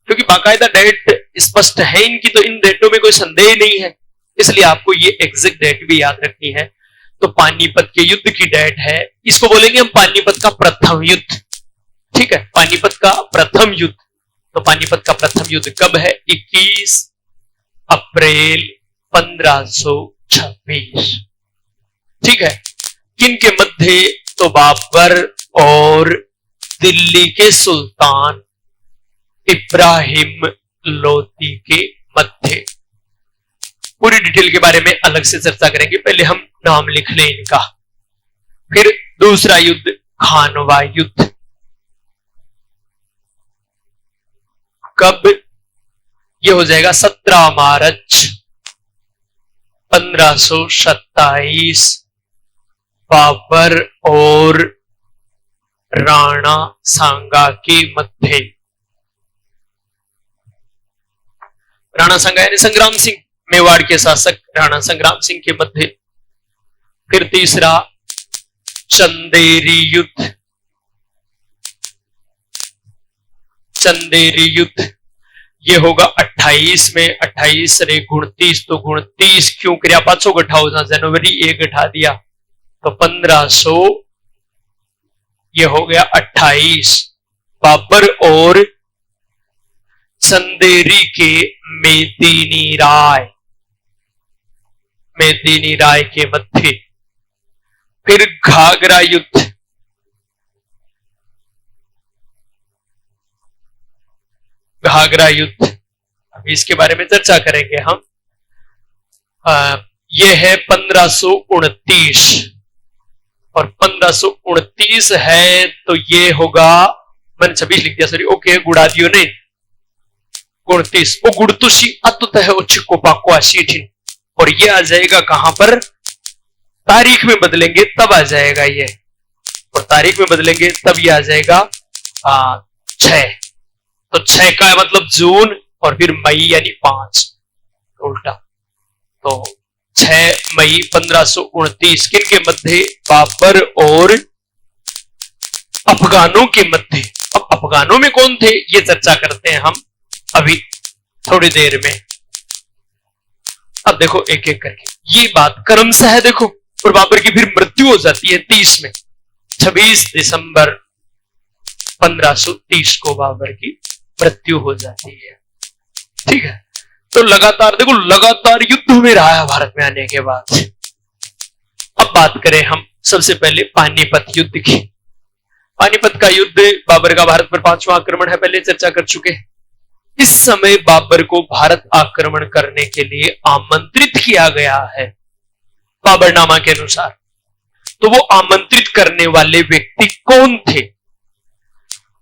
Speaker 1: क्योंकि बाकायदा डेट स्पष्ट है इनकी, तो इन डेटों में कोई संदेह नहीं है, इसलिए आपको ये एग्जैक्ट डेट भी याद रखनी है। तो पानीपत के युद्ध की डेट है, इसको बोलेंगे हम पानीपत का प्रथम युद्ध। ठीक है, पानीपत का प्रथम युद्ध। तो पानीपत का प्रथम युद्ध कब है? 21 अप्रैल 1526। ठीक है, किन के मध्य? तो बाबर और दिल्ली के सुल्तान इब्राहिम लोदी के मध्य। पूरी डिटेल के बारे में अलग से चर्चा करेंगे, पहले हम नाम लिख लें इनका। फिर दूसरा युद्ध खानवा युद्ध, कब? यह हो जाएगा 17 मार्च 1527, बाबर और राणा सांगा के मध्य। राणा सांगा यानी संग्राम सिंह, मेवाड़ के शासक राणा संग्राम सिंह के मध्य। फिर तीसरा चंदेरी युद्ध, चंदेरी युद्ध ये होगा 28 में। 28 रे 29, तो 29 क्यों क्रिया 500 गठा हो, जनवरी 1 गठा दिया तो 1500, ये हो गया 28। बाबर और चंदेरी के मेदिनी राय, मेदिनी राय के मध्य। फिर घाघरा युद्ध, घाघरा युद्ध अभी इसके बारे में चर्चा करेंगे हम। यह है 1529 और 1529 है तो ये होगा, मैंने 26 लिख दिया सॉरी, ओके गुड़ा दियो नहीं 29 वो गुड़तुशी अतुत है उच्चिको पाको आशीठिन, और ये आ जाएगा कहां पर? तारीख में बदलेंगे तब आ जाएगा ये, और तारीख में बदलेंगे तब ये आ जाएगा 6। तो 6 का मतलब जून और फिर मई यानी 5 उल्टा, तो 6 मई 1529 किनके मध्य? बाबर और अफगानों के मध्य। अब अफगानों में कौन थे ये चर्चा करते हैं हम अभी थोड़ी देर में। अब देखो एक एक करके ये बात क्रमशः है देखो, और बाबर की फिर मृत्यु हो जाती है 30 में, 26 दिसंबर 1530 को बाबर की मृत्यु हो जाती है। ठीक है, तो लगातार देखो लगातार युद्ध में रहा है भारत में आने के बाद। अब बात करें हम सबसे पहले पानीपत युद्ध की। पानीपत का युद्ध बाबर का भारत पर 5वां आक्रमण है, पहले चर्चा कर चुके हैं। इस समय बाबर को भारत आक्रमण करने के लिए आमंत्रित किया गया है बाबरनामा के अनुसार। तो वो आमंत्रित करने वाले व्यक्ति कौन थे?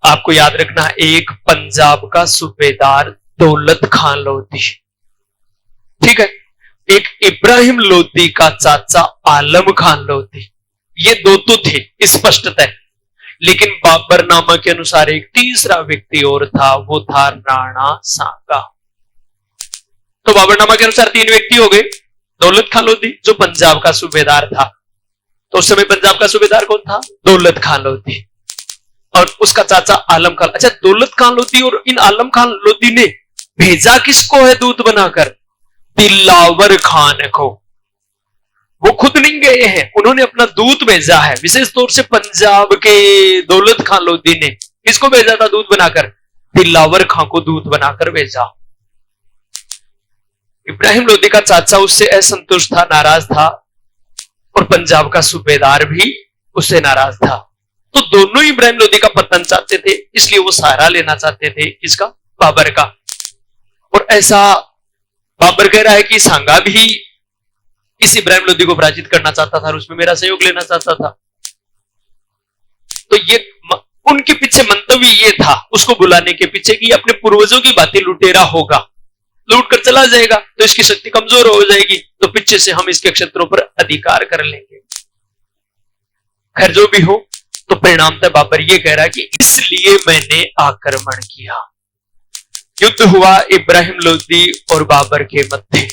Speaker 1: आपको याद रखना, एक पंजाब का सूबेदार दौलत खान लोधी, ठीक है, एक इब्राहिम लोधी का चाचा आलम खान लोधी, ये दो तो थे स्पष्टतः, लेकिन बाबरनामा के अनुसार एक तीसरा व्यक्ति और था, वो था राणा सांगा। तो बाबरनामा के अनुसार 3 व्यक्ति हो गए। दौलत खान लोधी जो पंजाब का सूबेदार था, तो उस समय पंजाब का सूबेदार कौन था? दौलत खान लोधी, और उसका चाचा आलम खान। अच्छा, दौलत खान लोधी और इन आलम खान लोधी ने भेजा किसको है दूत बनाकर? दिलावर खान को। वो खुद नहीं गए हैं, उन्होंने अपना दूत भेजा है, विशेष तौर से पंजाब के दौलत खान लोधी ने किसको भेजा था दूत बनाकर? दिलावर खान को दूत बनाकर भेजा। इब्राहिम लोधी का चाचा उससे असंतुष्ट था, नाराज था, और पंजाब का सूबेदार भी उससे नाराज था। तो दोनों इब्राहिम लोधी का पतन चाहते थे, इसलिए वो सहारा लेना चाहते थे किसका? बाबर का। और ऐसा बाबर कह रहा है कि सांगा भी इस इब्राहिम लोदी को पराजित करना चाहता था और उसमें मेरा सहयोग लेना चाहता था। तो ये उनके पीछे मंतव्य ये था उसको बुलाने के पीछे कि अपने पूर्वजों की बातें लुटेरा होगा, लूट कर चला जाएगा तो इसकी शक्ति कमजोर हो जाएगी, तो पीछे से हम इसके क्षेत्रों पर अधिकार कर लेंगे। खैर जो भी हो, तो परिणामतः बाबर ये कह रहा है कि इसलिए मैंने आक्रमण किया। युद्ध हुआ इब्राहिम लोदी और बाबर के मध्य,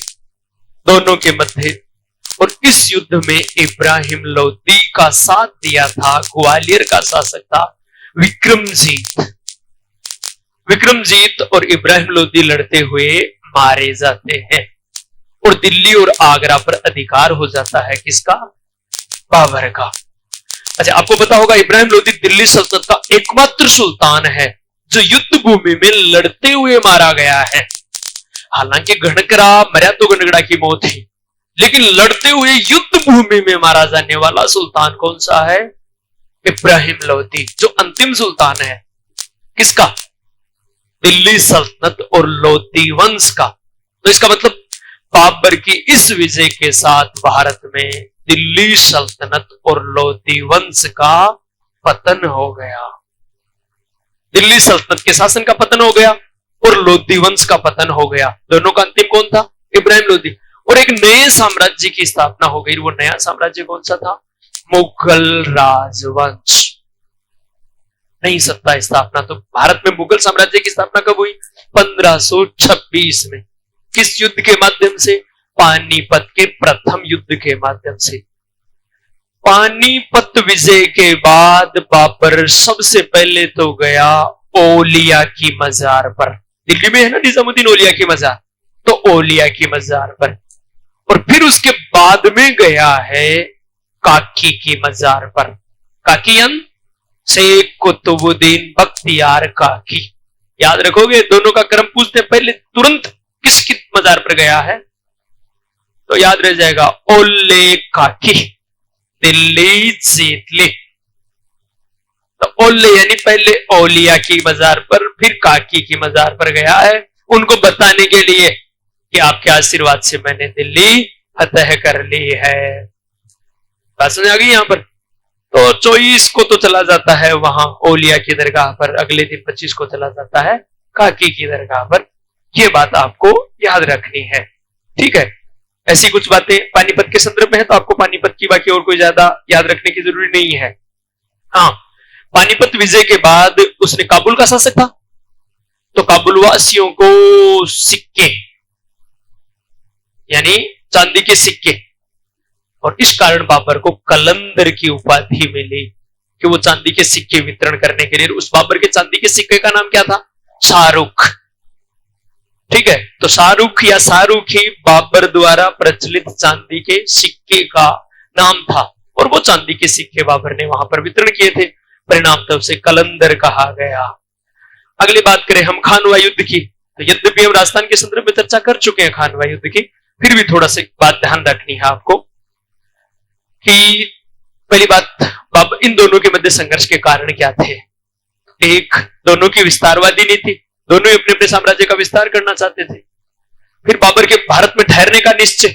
Speaker 1: दोनों के मध्य। और इस युद्ध में इब्राहिम लोदी का साथ दिया था, ग्वालियर का शासक था विक्रमजीत। विक्रमजीत और इब्राहिम लोदी लड़ते हुए मारे जाते हैं और दिल्ली और आगरा पर अधिकार हो जाता है किसका? बाबर का। अच्छा, आपको पता होगा इब्राहिम लोदी दिल्ली सल्तनत का एकमात्र सुल्तान है जो युद्ध भूमि में लड़ते हुए मारा गया है। हालांकि गणकरा मरा तो गणगड़ा की मौत थी, लेकिन लड़ते हुए युद्ध भूमि में मारा जाने वाला सुल्तान कौन सा है? इब्राहिम लोदी, जो अंतिम सुल्तान है किसका? दिल्ली सल्तनत और लोदी वंश का। तो इसका मतलब बाबर की इस विजय के साथ भारत में दिल्ली सल्तनत और लोदी वंश का पतन हो गया। दिल्ली सल्तनत के शासन का पतन हो गया और लोदी वंश का पतन हो गया। दोनों का अंतिम कौन था? इब्राहिम लोदी। और एक नए साम्राज्य की स्थापना हो गई। वो नया साम्राज्य कौन सा था? मुगल राजवंश। नई सत्ता स्थापना। तो भारत में मुगल साम्राज्य की स्थापना कब हुई? 1526 में। किस युद्ध के माध्यम से? पानीपत के प्रथम युद्ध के माध्यम से। पानीपत विजय के बाद बाबर सबसे पहले तो गया ओलिया की मजार पर। दिल्ली में है ना निजामुद्दीन औलिया की मजार, तो ओलिया की मजार पर। और फिर उसके बाद में गया है काकी की मजार पर। काकियन शेख कुतुबुद्दीन बख्तियार काकी। याद रखोगे, दोनों का क्रम पूछते पहले तुरंत किसकी मजार पर गया है, तो याद रह जाएगा ओले काकी, दिल्ली जीतली। तो ओले यानी पहले औलिया की मजार पर, फिर काकी की मजार पर गया है, उनको बताने के लिए कि आपके आशीर्वाद से मैंने दिल्ली फतह कर ली है। बात समझ आ गई यहां पर? तो 24 को तो चला जाता है वहां ओलिया की दरगाह पर, अगले दिन 25 को चला जाता है काकी की दरगाह पर। यह बात आपको याद रखनी है, ठीक है। ऐसी कुछ बातें पानीपत के संदर्भ में है, तो आपको पानीपत की बाकी और कोई ज्यादा याद रखने की जरूरी नहीं है। हाँ, पानीपत विजय के बाद उसने काबुल का शासक था, तो काबुल वासियों को सिक्के यानी चांदी के सिक्के, और इस कारण बाबर को कलंदर की उपाधि मिली कि वो चांदी के सिक्के वितरण करने के लिए। उस बाबर के चांदी के सिक्के का नाम क्या था? शाहरुख। ठीक है, तो शाहरुख या शाहरुख ही बाबर द्वारा प्रचलित चांदी के सिक्के का नाम था, और वो चांदी के सिक्के बाबर ने वहां पर वितरण किए थे। परिणाम तब से कलंदर कहा गया। अगली बात करें हम खानवा युद्ध की, तो यद्यपि हम राजस्थान के संदर्भ में चर्चा कर चुके हैं खानवा युद्ध की, फिर भी थोड़ा सा बात ध्यान रखनी है आपको कि पहली बात, इन दोनों के मध्य संघर्ष के कारण क्या थे? एक, दोनों की विस्तारवादी नीति, दोनों ही अपने अपने साम्राज्य का विस्तार करना चाहते थे। फिर बाबर के भारत में ठहरने का निश्चय,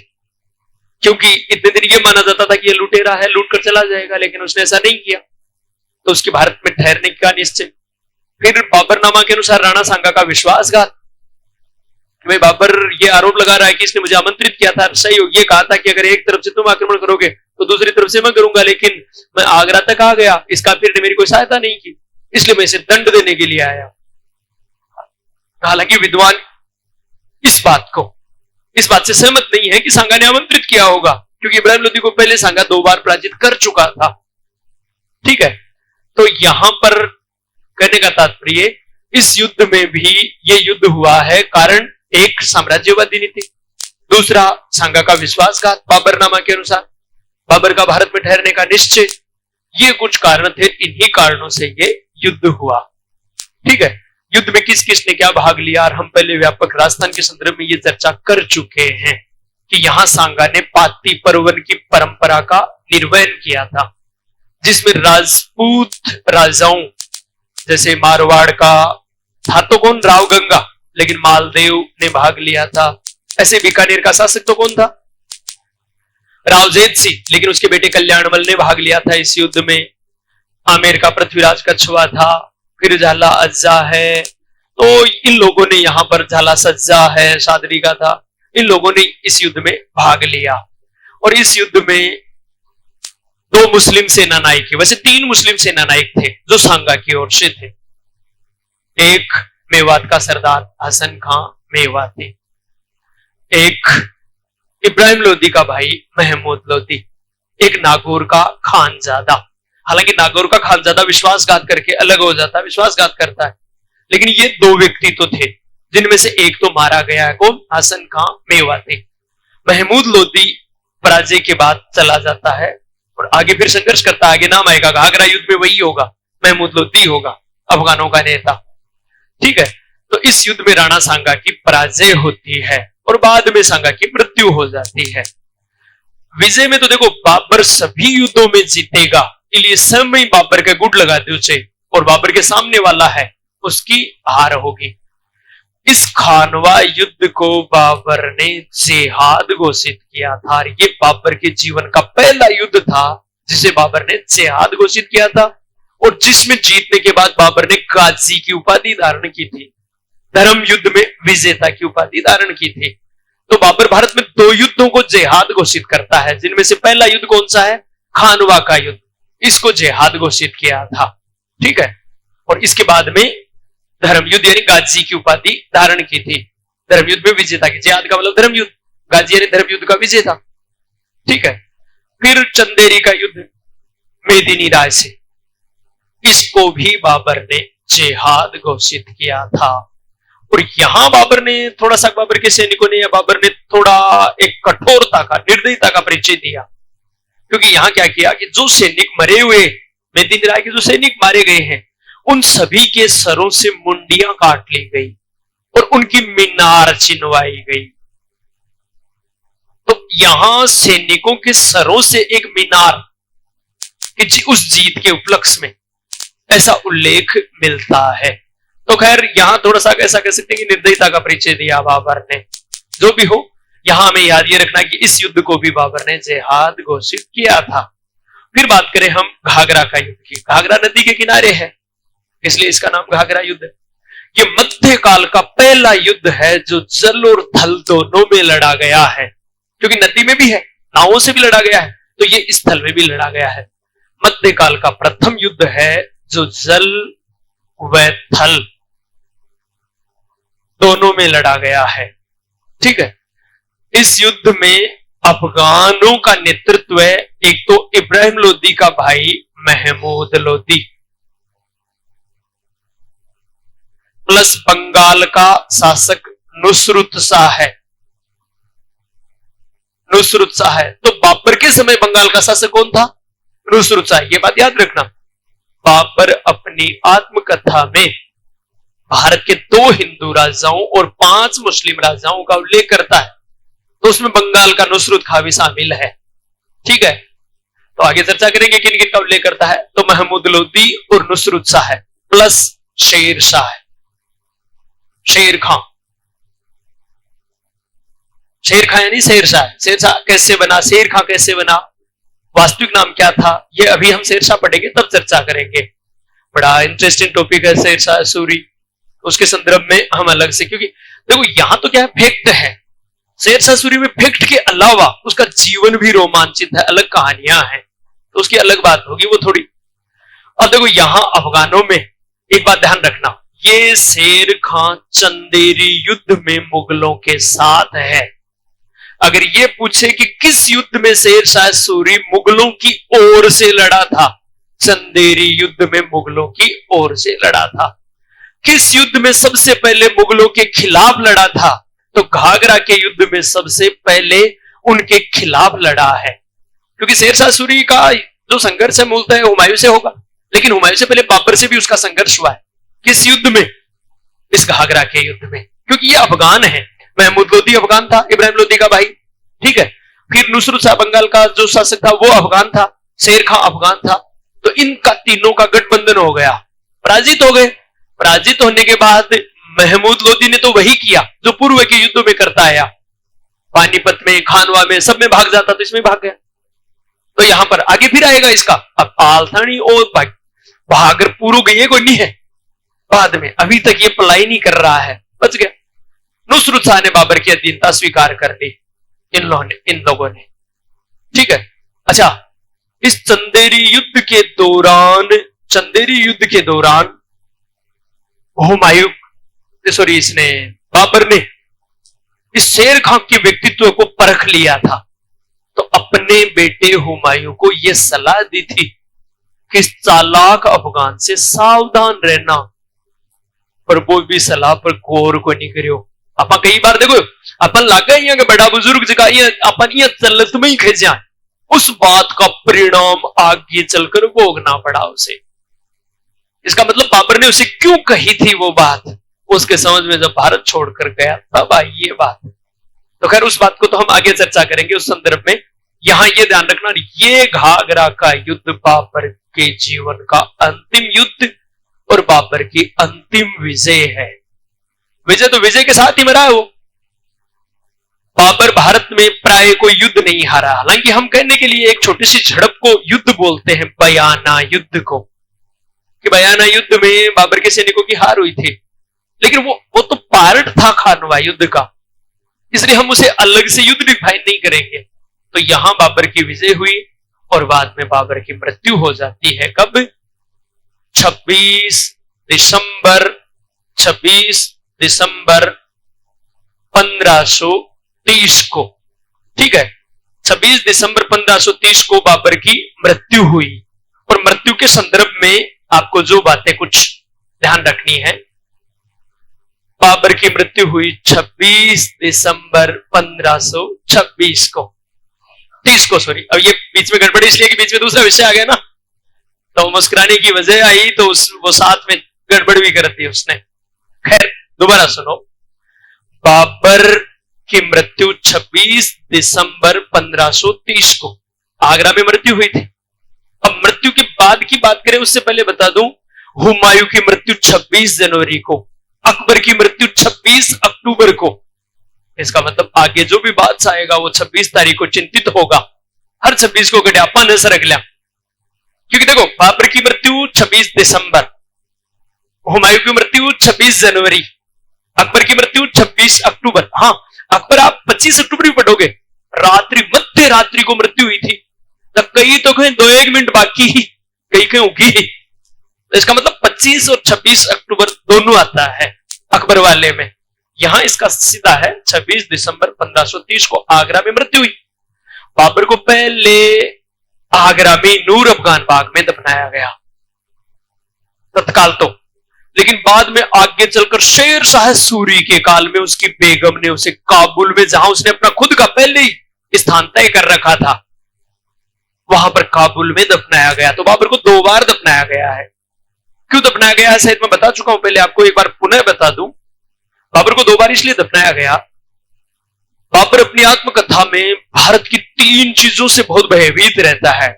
Speaker 1: क्योंकि इतने दिन ये माना जाता था कि ये लुटेरा है, लूट कर चला जाएगा, लेकिन उसने ऐसा नहीं किया, तो उसके भारत में ठहरने का निश्चय। फिर बाबरनामा के अनुसार राणा सांगा का विश्वासघात, भाई बाबर ये आरोप लगा रहा है कि इसने मुझे आमंत्रित किया था, सही हो, ये कहा था कि अगर एक तरफ से तुम आक्रमण करोगे तो दूसरी तरफ से मैं करूंगा, लेकिन मैं आगरा तक आ गया, इस काफिर ने मेरी कोई सहायता नहीं की, इसलिए मैं इसे दंड देने के लिए आया। हालांकि विद्वान इस बात से सहमत नहीं है कि सांगा ने आमंत्रित किया होगा, क्योंकि इब्राहिम लोदी को पहले सांगा 2 बार पराजित कर चुका था। ठीक है, तो यहां पर कहने का तात्पर्य, इस युद्ध में भी ये युद्ध हुआ है कारण एक साम्राज्यवादी नीति, दूसरा सांगा का विश्वासघात बाबरनामा के अनुसार, बाबर का भारत में ठहरने का निश्चय, ये कुछ कारण थे। इन्हीं कारणों से ये युद्ध हुआ। ठीक है, युद्ध में किस किसने क्या भाग लिया, और हम पहले व्यापक राजस्थान के संदर्भ में ये चर्चा कर चुके हैं कि यहां सांगा ने पाती पर्वन की परंपरा का निर्वहन किया था, जिसमें राजपूत राजाओं जैसे मारवाड़ का था तो कौन? राव गंगा, लेकिन मालदेव ने भाग लिया था। ऐसे बीकानेर का शासक तो कौन था? रावजेद सिंह, लेकिन उसके बेटे कल्याणमल ने भाग लिया था इस युद्ध में। आमेर का पृथ्वीराज कछुआ था, फिर झाला अज्जा है, तो इन लोगों ने यहां पर झाला सज्जा है, शादरी का था, इन लोगों ने इस युद्ध में भाग लिया। और इस युद्ध में 2 मुस्लिम सेना नायक थे, वैसे 3 मुस्लिम सेना नायक थे जो सांगा की ओर से थे। एक मेवात का सरदार हसन खां मेवाती, एक इब्राहिम लोदी का भाई महमूद लोदी, एक नागौर का खानजादा। हालांकि नागौर का खानजादा विश्वासघात करके अलग हो जाता है, विश्वासघात करता है, लेकिन ये 2 व्यक्ति तो थे जिनमें से एक तो मारा गया है। कौन? हसन खां मेवाती। महमूद लोदी पराजय के बाद चला जाता है और आगे फिर संघर्ष करता है। आगे नाम आएगा, घाघरा युद्ध में वही होगा, महमूद लोदी होगा, अफगानों का नेता। ठीक है, तो इस युद्ध में राणा सांगा की पराजय होती है और बाद में सांगा की मृत्यु हो जाती है। विजय में तो देखो बाबर सभी युद्धों में जीतेगा, इसलिए समय बाबर का गुड लगा दे उसे, और बाबर के सामने वाला है उसकी हार होगी। इस खानवा युद्ध को बाबर ने जिहाद घोषित किया था। ये बाबर के जीवन का पहला युद्ध था जिसे बाबर ने जिहाद घोषित किया था, और जिसमें जीतने के बाद बाबर ने गाजी की उपाधि धारण की थी, धर्म युद्ध में विजेता की उपाधि धारण की थी। तो बाबर भारत में 2 युद्धों को जिहाद घोषित करता है, जिनमें से पहला युद्ध कौन सा है? खानवा का युद्ध, इसको जिहाद घोषित किया था। ठीक है, और इसके बाद में धर्म युद्ध यानी गाजी की उपाधि धारण की थी। धर्म युद्ध में विजेता की, जिहाद का मतलब धर्म युद्ध, गाजी यानी धर्म युद्ध का विजेता। ठीक है, फिर चंदेरी का युद्ध मेदिनी राय से, इसको भी बाबर ने जिहाद घोषित किया था। और यहां बाबर ने थोड़ा सा, बाबर के सैनिकों ने या बाबर ने थोड़ा एक कठोरता का, निर्दयता का परिचय दिया, क्योंकि यहां क्या किया कि जो सैनिक मरे हुए, मेदिनी राय के जो सैनिक मारे गए हैं, उन सभी के सरों से मुंडियां काट ली गई और उनकी मीनार छिनवाई गई। तो यहां सैनिकों के सरों से एक मीनार कि उस जीत के उपलक्ष्य में ऐसा उल्लेख मिलता है। तो खैर यहां थोड़ा सा ऐसा कह सकते हैं कि निर्दयता का परिचय दिया बाबर ने। जो भी हो, यहां हमें याद ये रखना कि इस युद्ध को भी बाबर ने जिहाद घोषित किया था। फिर बात करें हम घाघरा का युद्ध की। घाघरा नदी के किनारे है, इसलिए इसका नाम घाघरा युद्ध है। ये मध्यकाल का पहला युद्ध है जो जल और थल दोनों में लड़ा गया है, क्योंकि नदी में भी है, नावों से भी लड़ा गया है, तो ये स्थल में भी लड़ा गया है। मध्यकाल का प्रथम युद्ध है जो जल व थल दोनों में लड़ा गया है। ठीक है, इस युद्ध में अफगानों का नेतृत्व है एक तो इब्राहिम लोदी का भाई महमूद लोदी, प्लस बंगाल का शासक नुसरत शाह है। नुसरत शाह है, तो बाबर के समय बंगाल का शासक कौन था? नुसरत शाह। ये बात याद रखना। बाबर अपनी आत्मकथा में भारत के 2 हिंदू राजाओं और 5 मुस्लिम राजाओं का उल्लेख करता है, तो उसमें बंगाल का नुसरत खां भी शामिल है। ठीक है, तो आगे चर्चा करेंगे किन किन का उल्लेख करता है। तो महमूद लोदी और नुसरत शाह है, प्लस शेर शाह है, शेर खां। शेर खां यानी शेरशाह। शेरशाह कैसे बना, शेर खां कैसे बना, वास्तविक नाम क्या था, ये अभी हम शेरशाह पढ़ेंगे तब चर्चा करेंगे। बड़ा इंटरेस्टिंग टॉपिक है शेरशाह सूरी, उसके संदर्भ में हम अलग से, क्योंकि देखो यहां तो क्या है, फैक्ट है। शेरशाह सूरी में फैक्ट के अलावा उसका जीवन भी रोमांचित है, अलग कहानियां हैं, तो उसकी अलग बात होगी वो थोड़ी। और देखो यहां अफगानों में एक बात ध्यान रखना, ये शेर खां चंदेरी युद्ध में मुगलों के साथ है। अगर ये पूछे कि किस युद्ध में शेरशाह सूरी मुगलों की ओर से लड़ा था, चंदेरी युद्ध में मुगलों की ओर से लड़ा था। किस युद्ध में सबसे पहले मुगलों के खिलाफ लड़ा था, तो घाघरा के युद्ध में सबसे पहले उनके खिलाफ लड़ा है। क्योंकि शेरशाह सूरी का जो संघर्ष है मूलतः हुमायूं से होगा, लेकिन हुमायूं से पहले बाबर से भी उसका संघर्ष हुआ है। किस युद्ध में? इस घाघरा के युद्ध में, क्योंकि ये अफगान है। महमूद लोदी अफगान था, इब्राहिम लोदी का भाई। ठीक है, फिर नुसरत शाह बंगाल का जो शासक था वो अफगान था, शेर खां अफगान था, तो इनका तीनों का गठबंधन हो गया, पराजित हो गए। पराजित होने के बाद महमूद लोदी ने तो वही किया जो पूर्व के युद्धों में करता आया, पानीपत में, खानवा में, सब में भाग जाता तो इसमें भाग गया। तो यहां पर आगे फिर आएगा इसका। अब आलथानी और भागर पूर्व गई कोई नहीं है बाद में, अभी तक ये पलाई नहीं कर रहा है, बच गया। नुसरत शाह ने बाबर की अधीनता स्वीकार कर ली, इन लोगों ने, ठीक है। अच्छा, इस चंदेरी युद्ध के दौरान हुमायूं, सॉरी, इसने बाबर ने इस शेर खां के व्यक्तित्व को परख लिया था, तो अपने बेटे हुमायूं को यह सलाह दी थी कि इस चालाक अफगान से सावधान रहना, पर वो भी सलाह पर गौर को नहीं करियो। अपन कई बार देखो अपन लग गए कि बड़ा बुजुर्ग जगह अपन ये चलत में ही खिंचा, उस बात का परिणाम आगे चलकर भोगना पड़ा उसे। इसका मतलब बाबर ने उसे क्यों कही थी वो बात, उसके समझ में जब भारत छोड़कर गया तब आई ये बात। तो खैर उस बात को तो हम आगे चर्चा करेंगे उस संदर्भ में। यहां ये ध्यान रखना, ये घाघरा का युद्ध बाबर के जीवन का अंतिम युद्ध और बाबर की अंतिम विजय है। विजय तो विजय के साथ ही मरा है वो। बाबर भारत में प्राय कोई युद्ध नहीं हारा, हालांकि हम कहने के लिए एक छोटी सी झड़प को युद्ध बोलते हैं, बयाना युद्ध को, कि बयाना युद्ध में बाबर के सैनिकों की हार हुई थी, लेकिन वो तो पार्ट था खानवा युद्ध का, इसलिए हम उसे अलग से युद्ध डिफाइन नहीं करेंगे। तो यहां बाबर की विजय हुई और बाद में बाबर की मृत्यु हो जाती है। कब? 26 दिसंबर 1530 को, ठीक है। 26 दिसंबर 1530 को बाबर की मृत्यु हुई। और मृत्यु के संदर्भ में आपको जो बातें कुछ ध्यान रखनी है, बाबर की मृत्यु हुई 26 दिसंबर 1526 को, 30 को, सॉरी, अब ये बीच में गड़बड़ी इसलिए कि बीच में दूसरा विषय आ गया ना, तो मुस्कुराने की वजह आई तो वो साथ में गड़बड़ भी कर दी उसने। खैर दोबारा सुनो, बाबर की मृत्यु 26 दिसंबर 1530 को आगरा में मृत्यु हुई थी। अब मृत्यु के बाद की बात करें उससे पहले बता दूं, हुमायूं की मृत्यु 26 जनवरी को, अकबर की मृत्यु 26 अक्टूबर को। इसका मतलब आगे जो भी बादशाह आएगा वो 26 तारीख को चिंतित होगा, हर 26 को गड्यापा न सरक लिया। क्योंकि देखो बाबर की मृत्यु 26 दिसंबर, हुमायूं की मृत्यु 26 जनवरी, अकबर की मृत्यु 26 अक्टूबर। हाँ, अकबर आप 25 अक्टूबर भी पढ़ोगे, रात्रि, मध्य रात्रि को मृत्यु हुई थी। कई तो कहीं 2-1 मिनट बाकी ही, कहीं कहीं उगी। तो इसका मतलब 25 और 26 अक्टूबर दोनों आता है अकबर वाले में। यहां इसका सीधा है 26 दिसंबर 1530 को आगरा में मृत्यु हुई। बाबर को पहले आगरा में नूर अफगान बाग में दफनाया गया तत्काल तो, लेकिन बाद में आगे चलकर शेर शाह सूरी के काल में उसकी बेगम ने उसे काबुल में, जहां उसने अपना खुद का पहले ही स्थान तय कर रखा था, वहां पर काबुल में दफनाया गया। तो बाबर को 2 बार दफनाया गया है। क्यों दफनाया गया है शायद मैं बता चुका हूं, पहले आपको एक बार पुनः बता दूं। बाबर को 2 बार इसलिए दफनाया गया, बाबर अपनी आत्मकथा में भारत की 3 चीजों से बहुत भयभीत रहता है,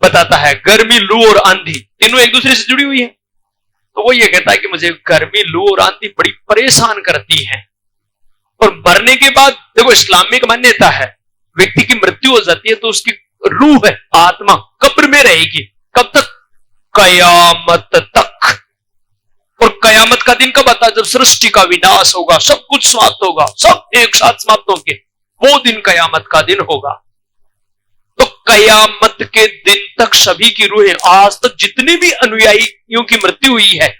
Speaker 1: बताता है। गर्मी, लू और आंधी, तीनों एक दूसरे से जुड़ी हुई है। तो वो ये कहता है कि मुझे गर्मी, लू और आंधी बड़ी परेशान करती है। और मरने के बाद देखो इस्लाम में एक मान्यता है, व्यक्ति की मृत्यु हो जाती है तो उसकी रूह है, आत्मा कब्र में रहेगी। कब तक? कयामत तक। और कयामत का दिन कब आता है? जब सृष्टि का विनाश होगा, सब कुछ समाप्त होगा, सब एक साथ समाप्त होंगे, वो दिन कयामत का दिन होगा। तो कयामत के दिन तक सभी की रूहें, आज तक जितने भी अनुयायियों की मृत्यु हुई है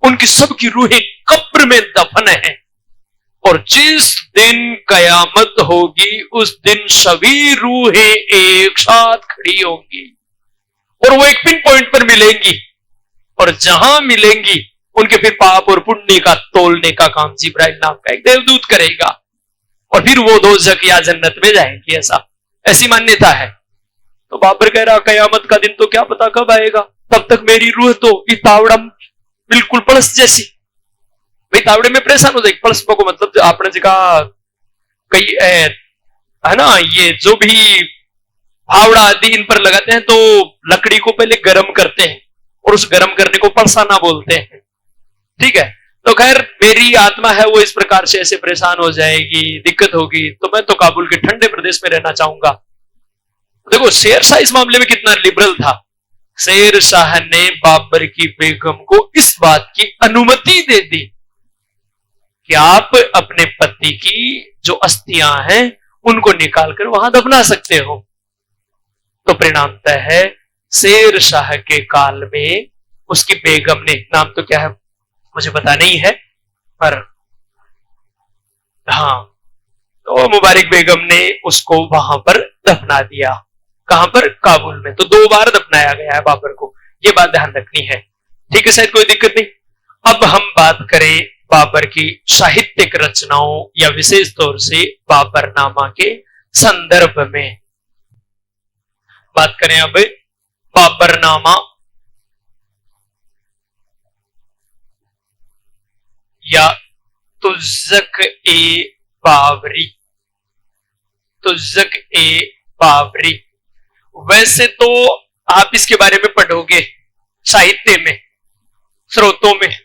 Speaker 1: उनकी सबकी रूहें कब्र में दफन है। और जिस दिन कयामत होगी उस दिन सभी रूहें एक साथ खड़ी होंगी और वो एक पिन पॉइंट पर मिलेंगी, और जहां मिलेंगी उनके फिर पाप और पुण्य का तोलने का काम जिब्राइल नाम का एक देवदूत करेगा, और फिर वो दोज़ख या जन्नत में जाएंगे। ऐसी मान्यता है। तो बाबर कह रहा कयामत का दिन तो क्या पता कब आएगा, तब तक मेरी रूह तो इस तावड़ा बिल्कुल पलस जैसी, भाई तावड़े में परेशान हो जाएगी। पलस को मतलब आपने जगह कई है ना, ये जो भी फावड़ा आदि इन पर लगाते हैं तो लकड़ी को पहले गर्म करते हैं और उस गर्म करने को पलसाना बोलते हैं, ठीक है। तो खैर मेरी आत्मा है वो इस प्रकार से ऐसे परेशान हो जाएगी, दिक्कत होगी, तो मैं तो काबुल के ठंडे प्रदेश में रहना चाहूंगा। देखो शेर शाह इस मामले में कितना लिबरल था। शेर शाह ने बाबर की बेगम को इस बात की अनुमति दे दी कि आप अपने पति की जो अस्थियां हैं उनको निकालकर वहां दफना सकते हो। तो परिणामतः है शेर शाह के काल में उसकी बेगम ने, नाम तो क्या है मुझे पता नहीं है, पर हाँ, तो मुबारक बेगम ने उसको वहां पर दफना दिया। कहां पर? काबुल में। तो 2 बार दफनाया गया है बाबर को, ये बात ध्यान रखनी है। ठीक है, शायद कोई दिक्कत नहीं। अब हम बात करें बाबर की साहित्यिक रचनाओं या विशेष तौर से बाबरनामा के संदर्भ में बात करें। अब बाबरनामा या तुज़्ज़क़ ए बाबरी, तुज़्ज़क़ ए बाबरी, वैसे तो आप इसके बारे में पढ़ोगे साहित्य में, स्रोतों में,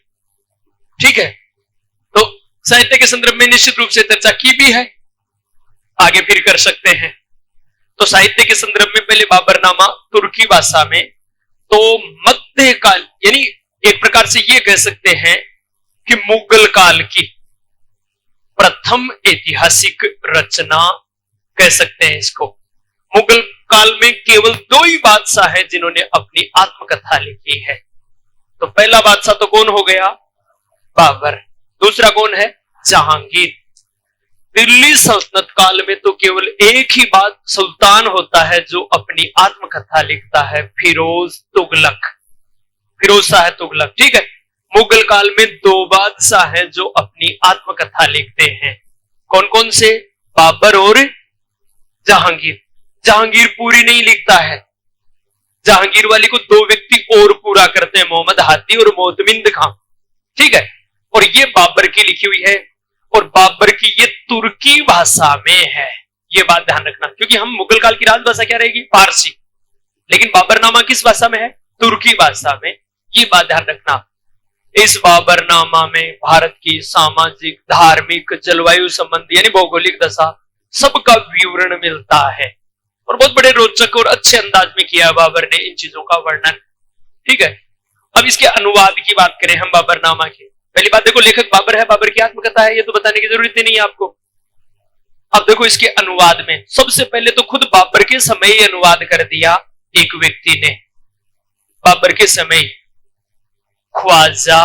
Speaker 1: ठीक है। तो साहित्य के संदर्भ में निश्चित रूप से चर्चा की भी है, आगे फिर कर सकते हैं। तो साहित्य के संदर्भ में पहले बाबरनामा तुर्की भाषा में, तो मध्यकाल यानी एक प्रकार से यह कह सकते हैं कि मुगल काल की प्रथम ऐतिहासिक रचना कह सकते हैं इसको। मुगल काल में केवल 2 ही बादशाह हैं जिन्होंने अपनी आत्मकथा लिखी है। तो पहला बादशाह तो कौन हो गया? बाबर। दूसरा कौन है? जहांगीर। दिल्ली सल्तनत काल में तो केवल एक ही बात सुल्तान होता है जो अपनी आत्मकथा लिखता है, फिरोज तुगलक, फिरोज शाह तुगलक, ठीक है। मुगल काल में 2 बादशाह हैं जो अपनी आत्मकथा लिखते हैं। कौन कौन से? बाबर और जहांगीर। जहांगीर पूरी नहीं लिखता है, जहांगीर वाली को 2 व्यक्ति और पूरा करते हैं, मोहम्मद हाथी और मोहतमिंद खां, ठीक है। और ये बाबर की लिखी हुई है, और बाबर की ये तुर्की भाषा में है। ये बात ध्यान रखना, क्योंकि हम मुगल काल की राजभाषा क्या रहेगी? फारसी, लेकिन बाबरनामा किस भाषा में है? तुर्की भाषा में। ये बात ध्यान रखना। इस बाबरनामा में भारत की सामाजिक, धार्मिक, जलवायु संबंधी यानी भौगोलिक दशा सबका विवरण मिलता है, और बहुत बड़े रोचक और अच्छे अंदाज में किया बाबर ने इन चीजों का वर्णन, ठीक है। अब इसके अनुवाद की बात करें हम बाबरनामा की। पहली बात देखो, लेखक बाबर है, बाबर की आत्मकथा है, ये तो बताने की जरूरत ही नहीं है आपको। अब देखो इसके अनुवाद में सबसे पहले तो खुद बाबर के समय ही अनुवाद कर दिया एक व्यक्ति ने। बाबर के समय ख्वाजा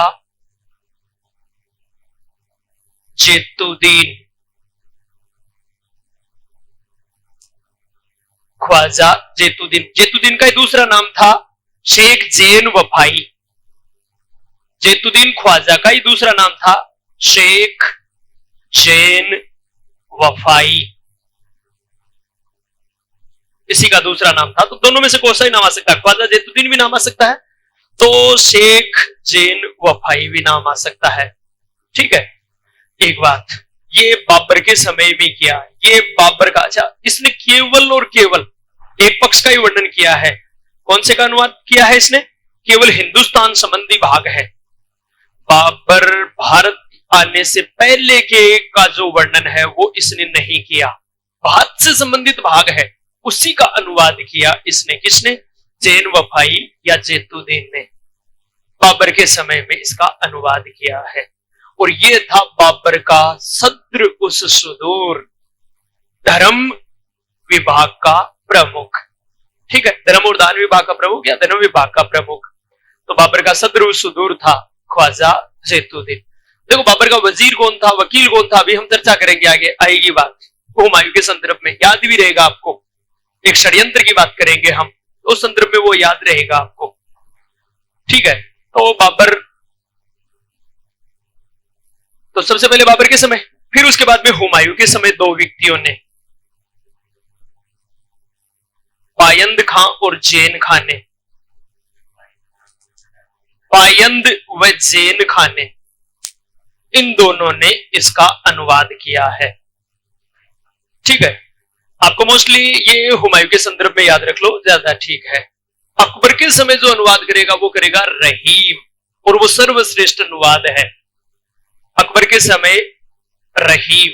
Speaker 1: जेतुद्दीन, ख्वाजा जेतुद्दीन, जेतुद्दीन का दूसरा नाम था शेख जैन वफाई। जेतुद्दीन ख्वाजा का ही दूसरा नाम था शेख जैन वफाई, इसी का दूसरा नाम था। तो दोनों में से कौन सा ही नाम आ सकता है? ख्वाजा जेतुद्दीन भी नाम आ सकता है, तो शेख जैन वफाई भी नाम आ सकता है, ठीक है। एक बात, ये बाबर के समय में किया, ये बाबर का, अच्छा इसने केवल और केवल एक पक्ष का ही वर्णन किया है। कौन से का अनुवाद किया है इसने? केवल हिंदुस्तान संबंधी भाग है। बाबर भारत आने से पहले के का जो वर्णन है वो इसने नहीं किया। भारत से संबंधित भाग है उसी का अनुवाद किया इसने। किसने? जैन वफाई या जेतुद्दीन ने बाबर के समय में इसका अनुवाद किया है। और ये था बाबर का सद्र उस सुदूर धर्म विभाग का प्रमुख, ठीक है। धर्म और दान विभाग का प्रमुख या धर्म विभाग का प्रमुख। तो बाबर का सद्र उस सुदूर था ख्वाजा जेतुद्दीन। देखो बाबर का वजीर कौन था, वकील कौन था, अभी हम चर्चा करेंगे, आगे आएगी बात हुमायूं के संदर्भ में, याद भी रहेगा आपको। एक षड्यंत्र की बात करेंगे हम, उस संदर्भ में वो याद रहेगा आपको, ठीक है। तो बाबर, तो सबसे पहले बाबर के समय, फिर उसके बाद में हुमायूं के समय 2 व्यक्तियों ने, पायंद खां और जैन खां ने, पायंद व जैन खां ने, इन दोनों ने इसका अनुवाद किया है, ठीक है। आपको मोस्टली ये हुमायूं के संदर्भ में याद रख लो, ज्यादा ठीक है। अकबर के समय जो अनुवाद करेगा वो करेगा रहीम, और वो सर्वश्रेष्ठ अनुवाद है। अकबर के समय रहीम,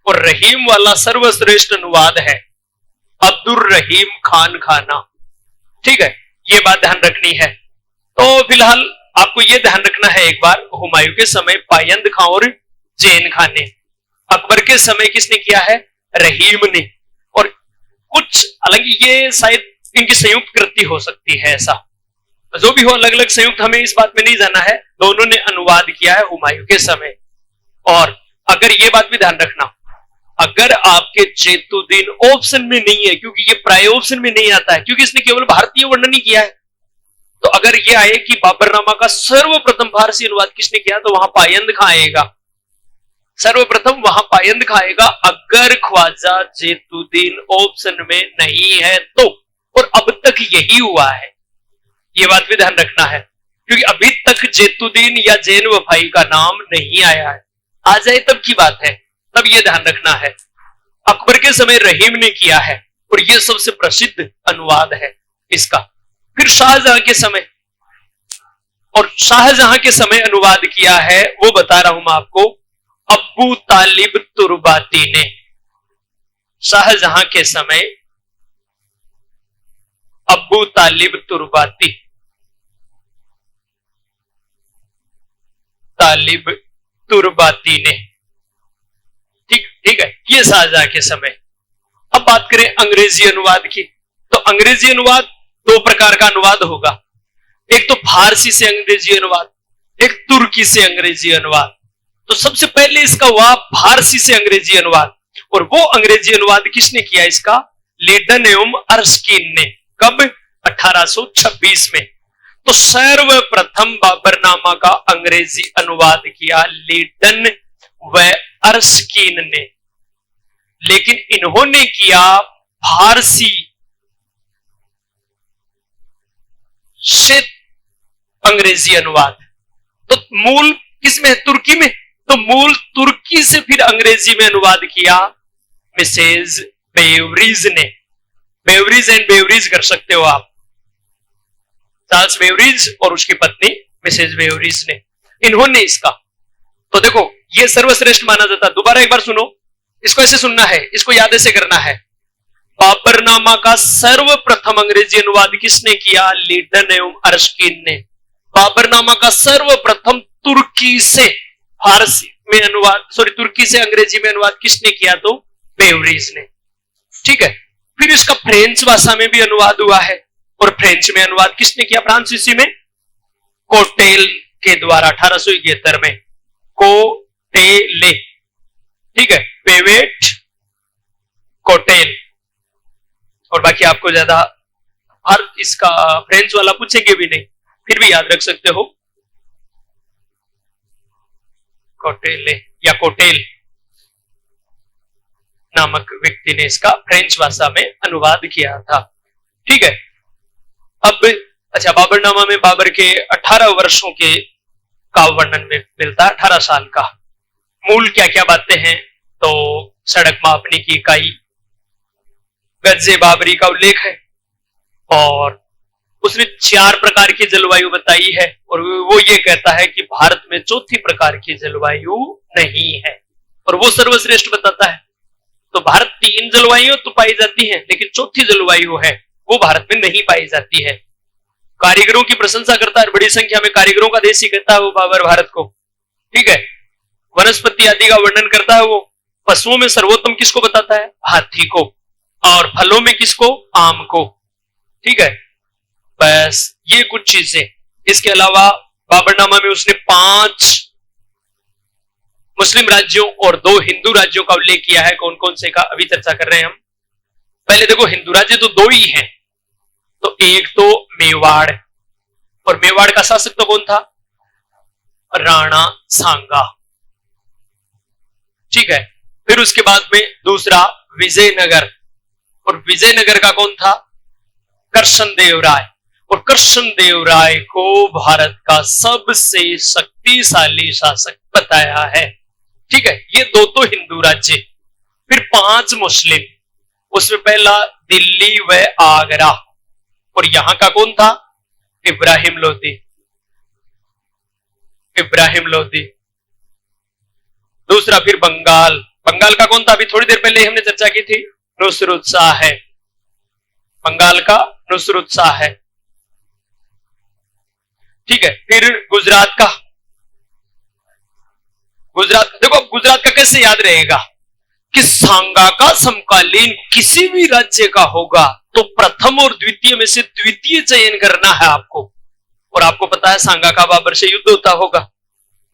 Speaker 1: और रहीम वाला सर्वश्रेष्ठ अनुवाद है अब्दुर रहीम खान खाना। ठीक है, ये बात ध्यान रखनी है। तो फिलहाल आपको ये ध्यान रखना है एक बार, हुमायूं के समय पायंद खां और जैन खां ने, अकबर के समय किसने किया है? रहीम ने। और कुछ अलग, ये शायद इनकी संयुक्त कृति हो सकती है, ऐसा जो भी हो, अलग अलग संयुक्त, हमें इस बात में नहीं जाना है। दोनों ने अनुवाद किया है हुमायूं के समय। और अगर ये बात भी ध्यान रखना, अगर आपके जेतुद्दीन ऑप्शन में नहीं है, क्योंकि ये प्राय ऑप्शन में नहीं आता है, क्योंकि इसने केवल भारतीय वर्णन ही किया है, तो अगर ये आए कि बाबरनामा का सर्वप्रथम फारसी अनुवाद किसने किया, तो वहां पायंद खां आएगा, सर्वप्रथम वहां पायंद खां आएगा। अगर ख्वाजा जेतुद्दीन ऑप्शन में नहीं है तो, और अब तक यही हुआ है, ये बात भी ध्यान रखना है, क्योंकि अभी तक जेतुद्दीन या जैन वफाई का नाम नहीं आया है। आ जाए तब की बात है, तब ये ध्यान रखना है। अकबर के समय रहीम ने किया है, और ये सबसे प्रसिद्ध अनुवाद है इसका। फिर शाहजहां के समय, और शाहजहां के समय अनुवाद किया है, वो बता रहा हूं मैं आपको, अब्बू तालिब तुरबाती ने। शाहजहां के समय अब्बू तालिब तुरबाती, तालिब तुरबाती ने, ठीक है, ये शाहजहां के समय। अब बात करें अंग्रेजी अनुवाद की, तो अंग्रेजी अनुवाद दो प्रकार का अनुवाद होगा, एक तो फारसी से अंग्रेजी अनुवाद, एक तुर्की से अंग्रेजी अनुवाद। तो सबसे पहले इसका हुआ फारसी से अंग्रेजी अनुवाद, और वो अंग्रेजी अनुवाद किसने किया इसका? लेडन एवं अर्स्किन ने। कब? 1826 में। तो सर्वप्रथम बाबरनामा का अंग्रेजी अनुवाद किया लेडन व अर्स्किन ने, लेकिन इन्होंने किया फारसी से अंग्रेजी अनुवाद। तो मूल किसमें? तुर्की में। तो मूल तुर्की से फिर अंग्रेजी में अनुवाद किया मिसेज बेवरीज ने। बेवरीज एंड बेवरीज कर सकते हो आप, चार्ल्स बेवरीज और उसकी पत्नी मिसेज बेवरीज ने, इन्होंने इसका। तो देखो, ये सर्वश्रेष्ठ माना जाता है। दोबारा एक बार सुनो, इसको ऐसे सुनना है, इसको याद ऐसे करना है। बाबरनामा का सर्वप्रथम अंग्रेजी अनुवाद किसने किया? लेडन एवं अर्स्किन ने। बाबरनामा का सर्वप्रथम तुर्की से फारसी में अनुवाद, तुर्की से अंग्रेजी में अनुवाद किसने किया? तो बेवरीज ने। ठीक है, फिर इसका फ्रेंच भाषा में भी अनुवाद हुआ है, और फ्रेंच में अनुवाद किसने किया? फ्रांसीसी में कोटेल के द्वारा 1871 में, कोटेले। ठीक है, पेवेट कोटेल। और बाकी आपको ज्यादा हर इसका फ्रेंच वाला पूछेंगे भी नहीं, फिर भी याद रख सकते हो, कोटेले या कोटेल नामक व्यक्ति ने इसका फ्रेंच भाषा में अनुवाद किया था। ठीक है, अब अच्छा, बाबरनामा में बाबर के 18 वर्षों के का वर्णन में मिलता है, 18 साल का। मूल क्या क्या बातें हैं? तो सड़क मापने की इकाई, गजे बाबरी का उल्लेख है, और उसने 4 प्रकार की जलवायु बताई है, और वो ये कहता है कि भारत में चौथी प्रकार की जलवायु नहीं है, और वो सर्वश्रेष्ठ बताता है। तो भारत 3 जलवायु तो पाई जाती है, लेकिन चौथी जलवायु है वो भारत में नहीं पाई जाती है। कारीगरों की प्रशंसा करता है, बड़ी संख्या में कारीगरों का देश ही कहता है वो बाबर भारत को। ठीक है, वनस्पति आदि का वर्णन करता है वो। पशुओं में सर्वोत्तम किसको बताता है? हाथी को। और फलों में किसको? आम को। ठीक है, बस ये कुछ चीजें। इसके अलावा बाबरनामा में उसने 5 मुस्लिम राज्यों और 2 हिंदू राज्यों का उल्लेख किया है। कौन कौन से का अभी चर्चा कर रहे हैं हम। पहले देखो, हिंदू राज्य तो 2 ही हैं। तो एक तो मेवाड़, और मेवाड़ का शासक तो कौन था? राणा सांगा। ठीक है, फिर उसके बाद में दूसरा विजयनगर, और विजयनगर का कौन था? कृष्णदेव राय। और कृष्णदेव राय को भारत का सबसे शक्तिशाली शासक बताया है। ठीक है, ये 2 तो हिंदू राज्य। फिर 5 मुस्लिम, उसमें पहला दिल्ली व आगरा, और यहां का कौन था? इब्राहिम लोदी। इब्राहिम लोदी। दूसरा फिर बंगाल, बंगाल का कौन था? अभी थोड़ी देर पहले हमने चर्चा की थी, नुसरत शाह है, बंगाल का नुसरत शाह है। ठीक है, फिर गुजरात का, गुजरात देखो, गुजरात का कैसे याद रहेगा कि सांगा का समकालीन किसी भी राज्य का होगा तो प्रथम और द्वितीय में से द्वितीय चयन करना है आपको। और आपको पता है सांगा का बाबर से युद्ध होता होगा,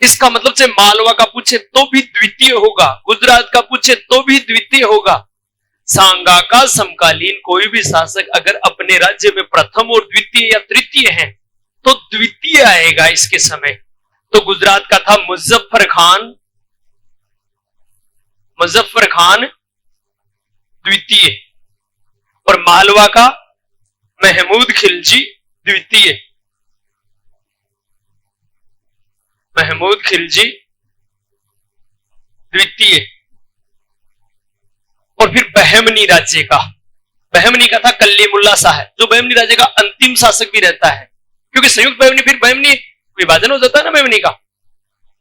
Speaker 1: इसका मतलब से मालवा का पूछे तो भी द्वितीय होगा, गुजरात का पूछे तो भी द्वितीय होगा। सांगा का समकालीन कोई भी शासक अगर अपने राज्य में प्रथम और द्वितीय या तृतीय है तो द्वितीय आएगा इसके समय। तो गुजरात का था मुजफ्फर खान, मुजफ्फर खान द्वितीय, और मालवा का महमूद खिलजी द्वितीय, महमूद खिलजी द्वितीय। और फिर बहमनी राज्य का, बहमनी का था कलीमुल्ला शाह, जो बहमनी राज्य का अंतिम शासक भी रहता है, क्योंकि संयुक्त बहमनी फिर बहमनी विभाजन हो जाता है ना, बहमनी का,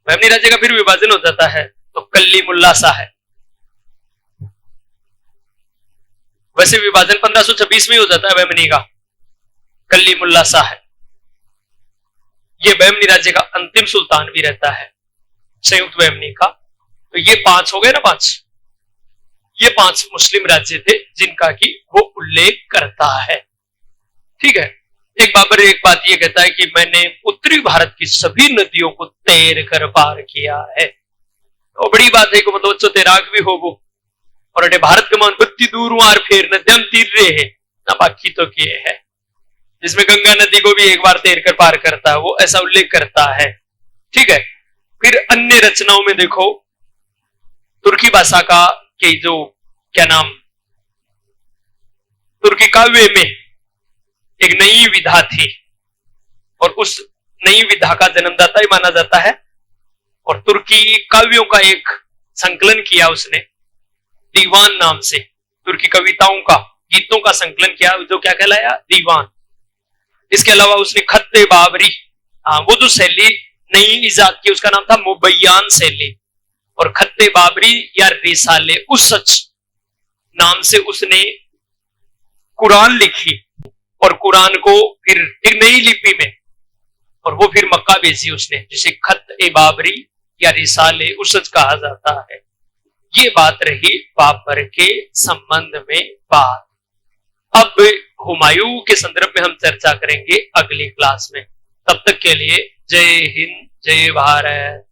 Speaker 1: बहमनी राज्य का फिर विभाजन हो जाता है, तो कलीमुल्ला शाह है। वैसे विभाजन 1526 में हो जाता है बहमनी का, कलीमुल्ला शाह है। ये बहमनी राज्य का अंतिम सुल्तान भी रहता है संयुक्त बहमनी का। तो ये 5 हो गए ना, 5, ये 5 मुस्लिम राज्य थे जिनका कि वो उल्लेख करता है। ठीक है, एक बाबर एक बात ये कहता है कि मैंने उत्तरी भारत की सभी नदियों को तैर कर पार किया है। तो बड़ी बात है कि मतलब बच्चों तैराक भी हो वो, और अटे भारत के मान बत्ती दूर वार फेर नद्यम तीर रहे हैं ना, बाकी तो किए है, जिसमें गंगा नदी को भी एक बार तैर कर पार करता है, वो ऐसा उल्लेख करता है। ठीक है, फिर अन्य रचनाओं में देखो, तुर्की भाषा का के जो क्या नाम, तुर्की काव्य में एक नई विधा थी और उस नई विधा का जन्मदाता ही माना जाता है, और तुर्की काव्यों का एक संकलन किया उसने दीवान नाम से, तुर्की कविताओं का, गीतों का संकलन किया जो क्या कहलाया, दीवान। इसके अलावा उसने खत्ते बाबरी, वो जो शैली नई इजाद की उसका नाम था मुबैयान शैली, और खत्ते बाबरी या रिसाले उस सच नाम से उसने कुरान लिखी, और कुरान को फिर एक नई लिपि में, और वो फिर मक्का भेजी उसने, जिसे खत ए बाबरी या रिसाले उस सच कहा जाता है। ये बात रही बाबर के संबंध में बात। अब हुमायूं के संदर्भ में हम चर्चा करेंगे अगली क्लास में। तब तक के लिए जय हिंद, जय भारत।